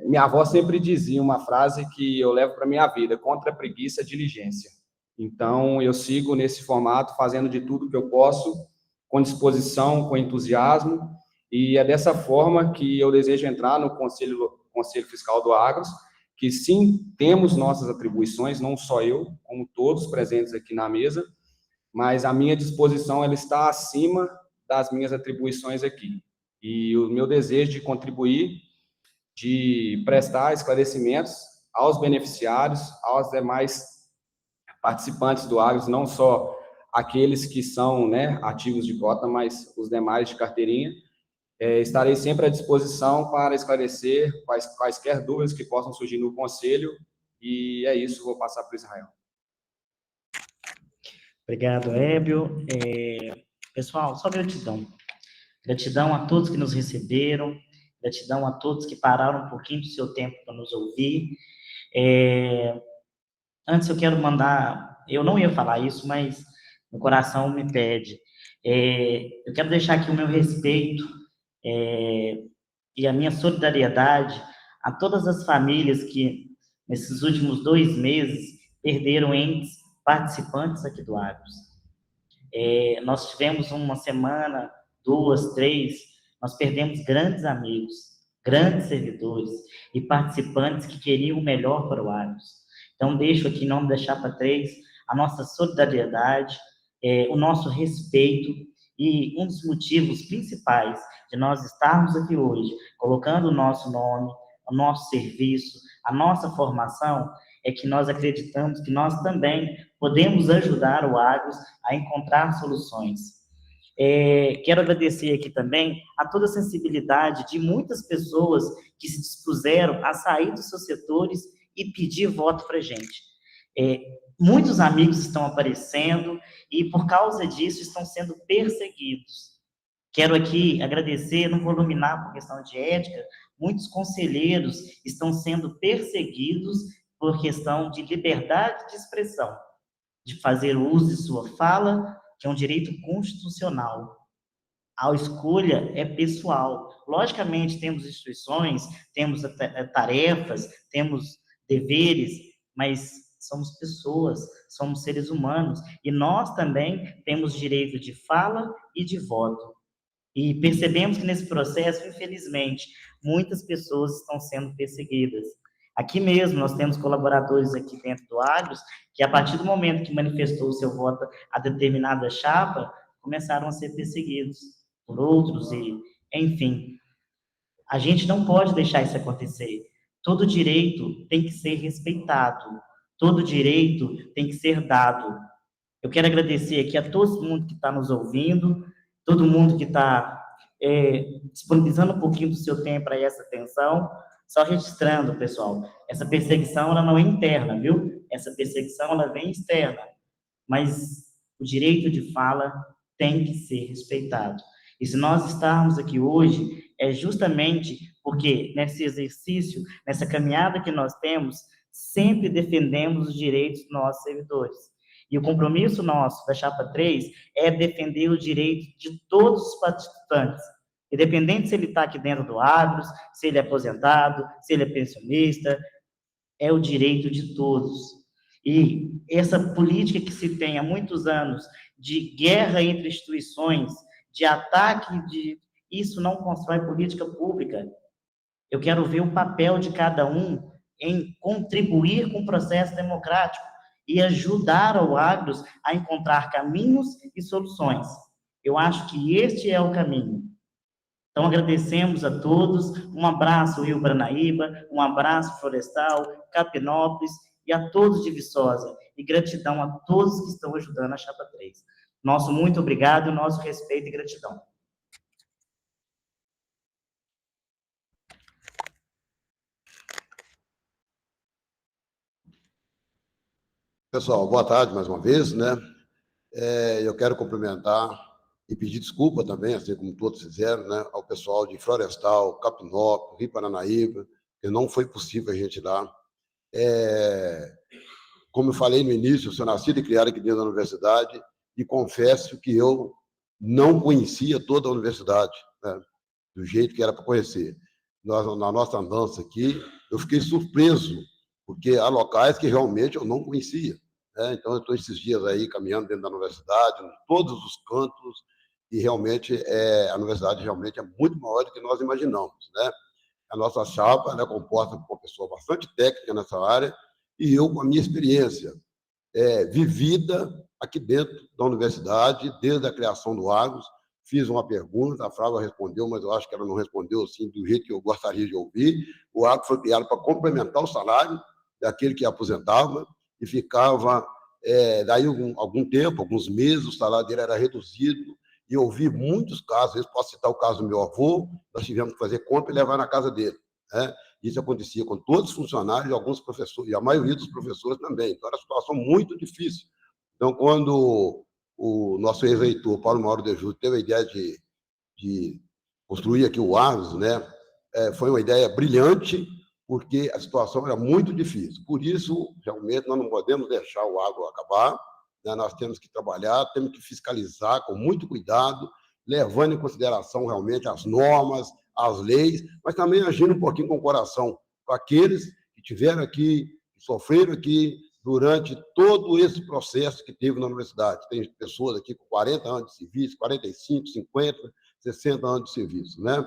Minha avó sempre dizia uma frase que eu levo para a minha vida: contra a preguiça, diligência. Então, eu sigo nesse formato, fazendo de tudo que eu posso, com disposição, com entusiasmo, e é dessa forma que eu desejo entrar no Conselho Fiscal do Agros, que sim, temos nossas atribuições, não só eu, como todos presentes aqui na mesa, mas a minha disposição ela está acima das minhas atribuições aqui. E o meu desejo de contribuir, de prestar esclarecimentos aos beneficiários, aos demais participantes do Agros, não só aqueles que são, né, ativos de cota, mas os demais de carteirinha. Estarei sempre à disposição para esclarecer quaisquer dúvidas que possam surgir no Conselho, e é isso, vou passar para o Israel. Obrigado, Hébio. Pessoal, só gratidão. Gratidão a todos que nos receberam, gratidão a todos que pararam um pouquinho do seu tempo para nos ouvir. Antes eu quero mandar, eu não ia falar isso, mas o coração me pede. Eu quero deixar aqui o meu respeito e a minha solidariedade a todas as famílias que, nesses últimos 2 meses, perderam entes participantes aqui do Agros. Nós tivemos uma semana, 2, 3, nós perdemos grandes amigos, grandes servidores e participantes que queriam o melhor para o Agros. Então, deixo aqui, em nome da Chapa 3, a nossa solidariedade, o nosso respeito, e um dos motivos principais de nós estarmos aqui hoje, colocando o nosso nome, o nosso serviço, a nossa formação, é que nós acreditamos que nós também podemos ajudar o Agros a encontrar soluções. Quero agradecer aqui também a toda a sensibilidade de muitas pessoas que se dispuseram a sair dos seus setores e pedir voto para a gente. Muitos amigos estão aparecendo e, por causa disso, estão sendo perseguidos. Quero aqui agradecer, não vou nominar por questão de ética, muitos conselheiros estão sendo perseguidos por questão de liberdade de expressão, de fazer uso de sua fala, que é um direito constitucional. A escolha é pessoal. Logicamente, temos instituições, temos tarefas, temos deveres, mas somos pessoas, somos seres humanos, e nós também temos direito de fala e de voto. E percebemos que nesse processo, infelizmente, muitas pessoas estão sendo perseguidas. Aqui mesmo, nós temos colaboradores aqui dentro do Agros, que a partir do momento que manifestou o seu voto a determinada chapa, começaram a ser perseguidos por outros, e, enfim. A gente não pode deixar isso acontecer. Todo direito tem que ser respeitado. Todo direito tem que ser dado. Eu quero agradecer aqui a todo mundo que está nos ouvindo, todo mundo que está disponibilizando um pouquinho do seu tempo para essa atenção. Só registrando, pessoal, essa perseguição ela não é interna, viu? Essa perseguição ela vem externa, mas o direito de fala tem que ser respeitado. E se nós estarmos aqui hoje, é justamente porque nesse exercício, nessa caminhada que nós temos, sempre defendemos os direitos dos nossos servidores. E o compromisso nosso da Chapa 3 é defender o direito de todos os participantes, independente se ele está aqui dentro do Agros, se ele é aposentado, se ele é pensionista, é o direito de todos. E essa política que se tem há muitos anos de guerra entre instituições, de ataque Isso não constrói política pública. Eu quero ver o papel de cada um em contribuir com o processo democrático e ajudar o Agros a encontrar caminhos e soluções. Eu acho que este é o caminho. Então, agradecemos a todos, um abraço Rio Paranaíba, um abraço Florestal, Capinópolis e a todos de Viçosa, e gratidão a todos que estão ajudando a Chapa 3. Nosso muito obrigado, nosso respeito e gratidão. Pessoal, boa tarde mais uma vez, né? Eu quero cumprimentar e pedir desculpa também, assim como todos fizeram, né, ao pessoal de Florestal, Capinópolis, Rio Paranaíba, que não foi possível a gente ir lá. Como eu falei no início, eu sou nascido e criado aqui dentro da universidade e confesso que eu não conhecia toda a universidade, né, do jeito que era para conhecer. Na nossa andança aqui, eu fiquei surpreso, porque há locais que realmente eu não conhecia. Então, eu estou esses dias aí caminhando dentro da universidade, em todos os cantos, e realmente a universidade realmente é muito maior do que nós imaginamos, né? A nossa chapa é composta por uma pessoa bastante técnica nessa área, e eu, com a minha experiência vivida aqui dentro da universidade, desde a criação do Agros, fiz uma pergunta, a Flávia respondeu, mas eu acho que ela não respondeu assim, do jeito que eu gostaria de ouvir. O Agros foi criado para complementar o salário daquele que aposentava, e ficava, daí algum tempo, alguns meses, o salário dele era reduzido, e eu vi muitos casos, eu posso citar o caso do meu avô, nós tivemos que fazer compra e levar na casa dele, né? Isso acontecia com todos os funcionários e alguns professores, e a maioria dos professores também. Então, era uma situação muito difícil. Então, quando o nosso ex-reitor, Paulo Mauro de Júlio, teve a ideia de construir aqui o Agros, né, foi uma ideia brilhante, porque a situação era muito difícil. Por isso, realmente, nós não podemos deixar o agro acabar, né? Nós temos que trabalhar, temos que fiscalizar com muito cuidado, levando em consideração realmente as normas, as leis, mas também agindo um pouquinho com o coração, com aqueles que estiveram aqui, que sofreram aqui durante todo esse processo que teve na universidade. Tem pessoas aqui com 40 anos de serviço, 45, 50, 60 anos de serviço, né?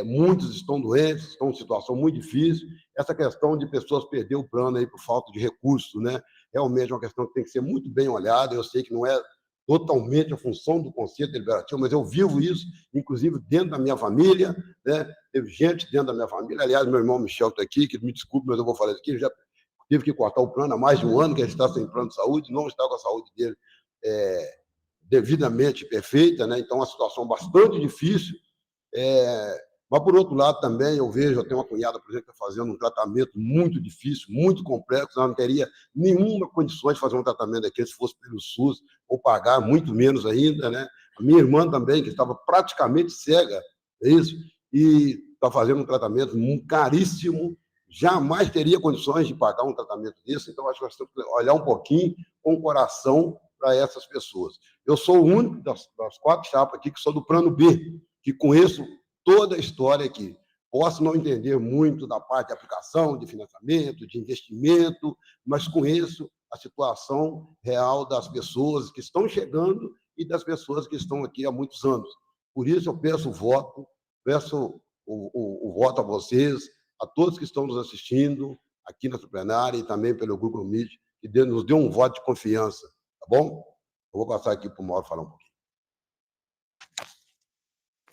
Muitos estão doentes, estão em situação muito difícil. Essa questão de pessoas perder o plano aí por falta de recursos, né? Realmente é uma questão que tem que ser muito bem olhada. Eu sei que não é totalmente a função do Conselho Deliberativo, mas eu vivo isso, inclusive dentro da minha família, né? Teve gente dentro da minha família. Aliás, meu irmão Michel está aqui, que me desculpe, mas eu vou falar isso aqui, já teve que cortar o plano há mais de um ano, que ele está sem plano de saúde, não está com a saúde dele devidamente perfeita, né? Então, é uma situação bastante difícil. Mas, por outro lado, também eu vejo, eu tenho uma cunhada, por exemplo, que está fazendo um tratamento muito difícil, muito complexo, ela não teria nenhuma condição de fazer um tratamento daquele se fosse pelo SUS, ou pagar muito menos ainda, né? A minha irmã também, que estava praticamente cega, é isso, e está fazendo um tratamento caríssimo, jamais teria condições de pagar um tratamento desse. Então, acho que nós temos que olhar um pouquinho com o coração para essas pessoas. Eu sou o único das 4 chapas aqui que sou do plano B, que conheço toda a história aqui. Posso não entender muito da parte de aplicação, de financiamento, de investimento, mas conheço a situação real das pessoas que estão chegando e das pessoas que estão aqui há muitos anos. Por isso, eu peço o voto a vocês, a todos que estão nos assistindo aqui na plenária e também pelo Google Meet, que nos dê um voto de confiança, tá bom? Eu vou passar aqui para o Mauro falar um pouquinho.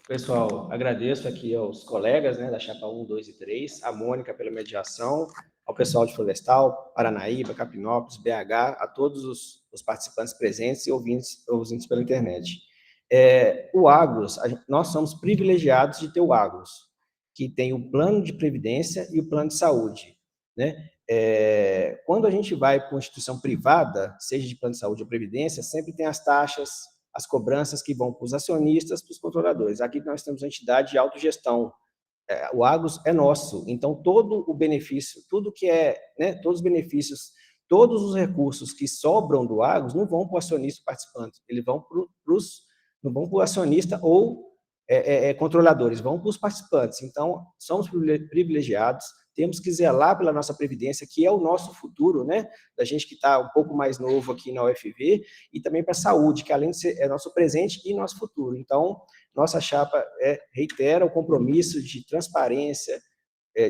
Pessoal, agradeço aqui aos colegas, né, da Chapa 1, 2 e 3, a Mônica pela mediação, ao pessoal de Florestal, Paranaíba, Capinópolis, BH, a todos os participantes presentes e ouvintes pela internet. O Agros, nós somos privilegiados de ter o Agros, que tem o plano de previdência e o plano de saúde, né? Quando a gente vai para uma instituição privada, seja de plano de saúde ou previdência, sempre tem as taxas, as cobranças que vão para os acionistas, para os controladores. Aqui nós temos uma entidade de autogestão. O Agros é nosso, então todo o benefício, tudo que né, todos os benefícios, todos os recursos que sobram do Agros não vão para o acionista participante, eles vão não vão para o acionista ou controladores, vão para os participantes. Então, somos privilegiados, temos que zelar pela nossa previdência, que é o nosso futuro, né? Da gente que está um pouco mais novo aqui na UFV, e também para a saúde, que além de ser nosso presente e nosso futuro. Então, nossa chapa reitera o compromisso de transparência,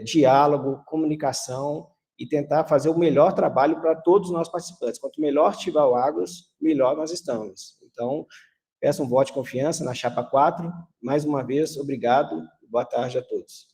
diálogo, comunicação, e tentar fazer o melhor trabalho para todos os nossos participantes. Quanto melhor estiver o Agros, melhor nós estamos. Então, peço um voto de confiança na chapa 4. Mais uma vez, obrigado. Boa tarde a todos.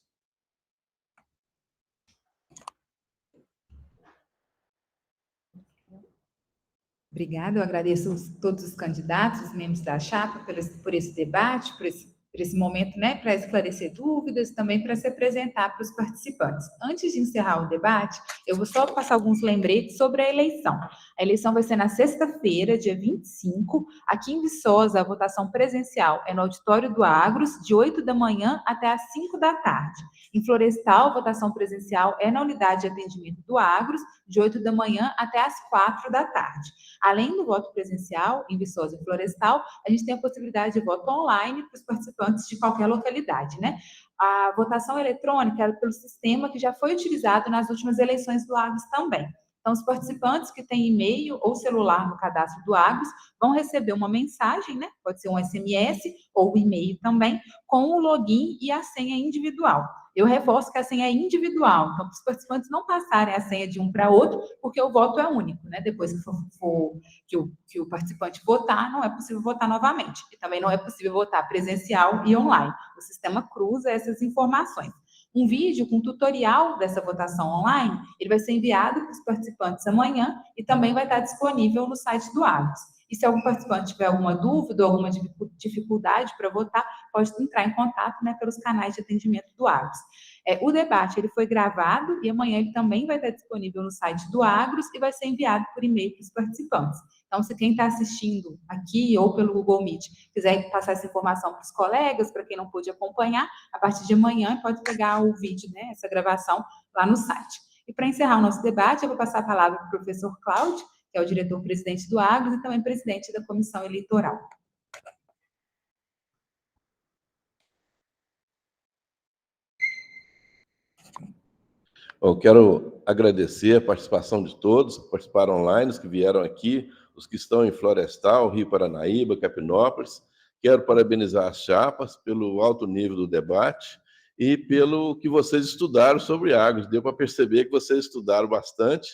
Obrigada, eu agradeço todos os candidatos, os membros da chapa, por esse debate, por esse momento, né, para esclarecer dúvidas, também para se apresentar para os participantes. Antes de encerrar o debate, eu vou só passar alguns lembretes sobre a eleição. A eleição vai ser na sexta-feira, dia 25, aqui em Viçosa. A votação presencial é no auditório do Agros, de 8 da manhã até às 5 da tarde. Em Florestal, a votação presencial é na unidade de atendimento do Agros, de 8 da manhã até às 4 da tarde. Além do voto presencial, em Viçosa e Florestal, a gente tem a possibilidade de voto online para os participantes de qualquer localidade, né? A votação eletrônica é pelo sistema que já foi utilizado nas últimas eleições do Agros também. Então, os participantes que têm e-mail ou celular no cadastro do Agros vão receber uma mensagem, né? Pode ser um SMS ou um e-mail também, com o login e a senha individual. Eu reforço que a senha é individual, então, para os participantes não passarem a senha de um para outro, porque o voto é único, né? Depois que o participante votar, não é possível votar novamente. E também não é possível votar presencial e online. O sistema cruza essas informações. Um vídeo com tutorial dessa votação online, ele vai ser enviado para os participantes amanhã e também vai estar disponível no site do Agros. E se algum participante tiver alguma dúvida ou alguma dificuldade para votar, pode entrar em contato, né, pelos canais de atendimento do Agros. O debate ele foi gravado e amanhã ele também vai estar disponível no site do Agros e vai ser enviado por e-mail para os participantes. Então, se quem está assistindo aqui ou pelo Google Meet quiser passar essa informação para os colegas, para quem não pôde acompanhar, a partir de amanhã pode pegar o vídeo, né, essa gravação lá no site. E para encerrar o nosso debate, eu vou passar a palavra para o professor Cláudio, que é o diretor-presidente do Agros e também presidente da Comissão Eleitoral. Eu quero agradecer a participação de todos que participaram online, os que vieram aqui, os que estão em Florestal, Rio Paranaíba, Capinópolis. Quero parabenizar as chapas pelo alto nível do debate e pelo que vocês estudaram sobre Agros. Deu para perceber que vocês estudaram bastante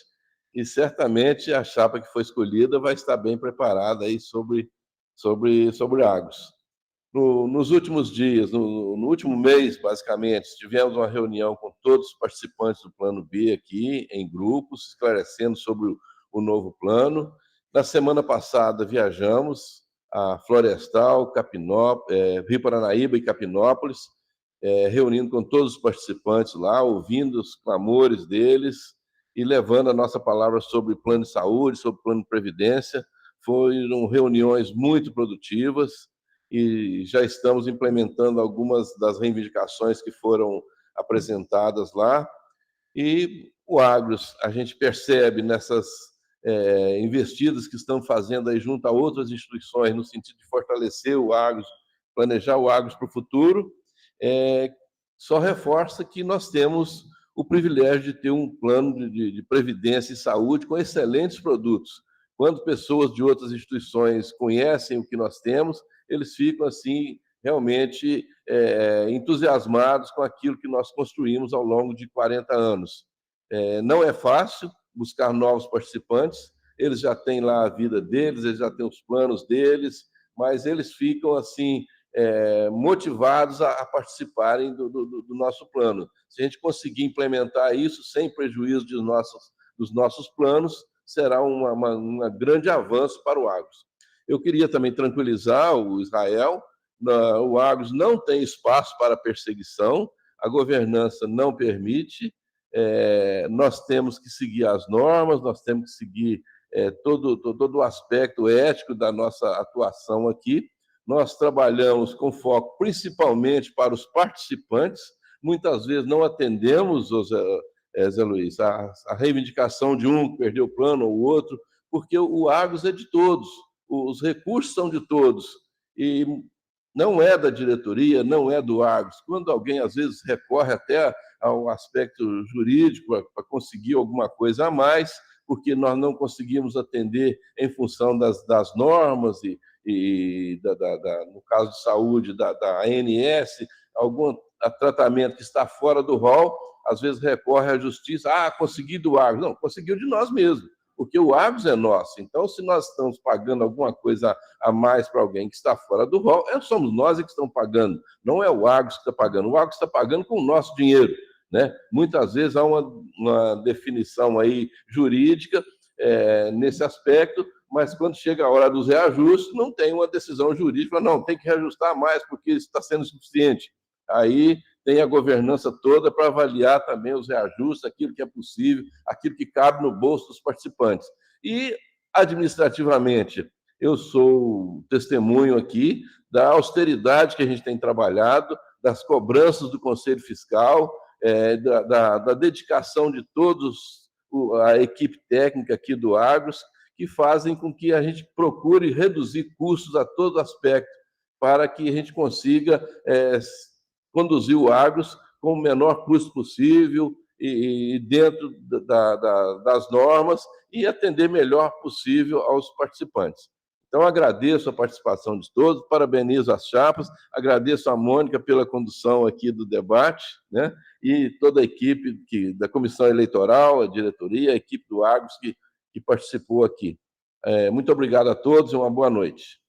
e certamente a chapa que foi escolhida vai estar bem preparada aí sobre Agros. Nos últimos dias, no último mês, basicamente, tivemos uma reunião com todos os participantes do Plano B aqui, em grupos, esclarecendo sobre o novo plano. Na semana passada, viajamos a Florestal, Rio Paranaíba e Capinópolis, reunindo com todos os participantes lá, ouvindo os clamores deles e levando a nossa palavra sobre plano de saúde, sobre plano de previdência. Foram reuniões muito produtivas e já estamos implementando algumas das reivindicações que foram apresentadas lá. E o Agros, a gente percebe nessas investidas que estão fazendo aí junto a outras instituições, no sentido de fortalecer o Agros, planejar o Agros para o futuro, só reforça que nós temos o privilégio de ter um plano de previdência e saúde com excelentes produtos. Quando pessoas de outras instituições conhecem o que nós temos, eles ficam, assim, realmente entusiasmados com aquilo que nós construímos ao longo de 40 anos. Não é fácil buscar novos participantes, eles já têm lá a vida deles, eles já têm os planos deles, mas eles ficam, assim, motivados a participarem do nosso plano. Se a gente conseguir implementar isso sem prejuízo dos nossos planos, será um grande avanço para o Agros. Eu queria também tranquilizar o Israel, o Agros não tem espaço para perseguição, a governança não permite, nós temos que seguir as normas, nós temos que seguir todo o aspecto ético da nossa atuação aqui. Nós trabalhamos com foco principalmente para os participantes, muitas vezes não atendemos, Zé Luiz, a reivindicação de um que perdeu o plano ou o outro, porque o Agros é de todos, os recursos são de todos, e não é da diretoria, não é do Agros. Quando alguém, às vezes, recorre até ao aspecto jurídico para conseguir alguma coisa a mais, porque nós não conseguimos atender em função das normas e no caso de saúde, da ANS, algum tratamento que está fora do rol, às vezes recorre à justiça, consegui do Argos. Não, conseguiu de nós mesmos, porque o Argos é nosso. Então, se nós estamos pagando alguma coisa a mais para alguém que está fora do rol, somos nós que estamos pagando, não é o Argos que está pagando. O Argos está pagando com o nosso dinheiro, né? Muitas vezes há uma definição aí jurídica nesse aspecto, mas quando chega a hora dos reajustes, não tem uma decisão jurídica, não, tem que reajustar mais porque isso está sendo suficiente. Aí tem a governança toda para avaliar também os reajustes, aquilo que é possível, aquilo que cabe no bolso dos participantes. E, administrativamente, eu sou testemunho aqui da austeridade que a gente tem trabalhado, das cobranças do Conselho Fiscal, da dedicação de todos, a equipe técnica aqui do Argos, que fazem com que a gente procure reduzir custos a todo aspecto, para que a gente consiga conduzir o Argos com o menor custo possível e dentro das normas e atender melhor possível aos participantes. Então, agradeço a participação de todos, parabenizo as chapas, agradeço a Mônica pela condução aqui do debate, né? E toda a equipe da Comissão Eleitoral, a diretoria, a equipe do Argos que participou aqui. Muito obrigado a todos e uma boa noite.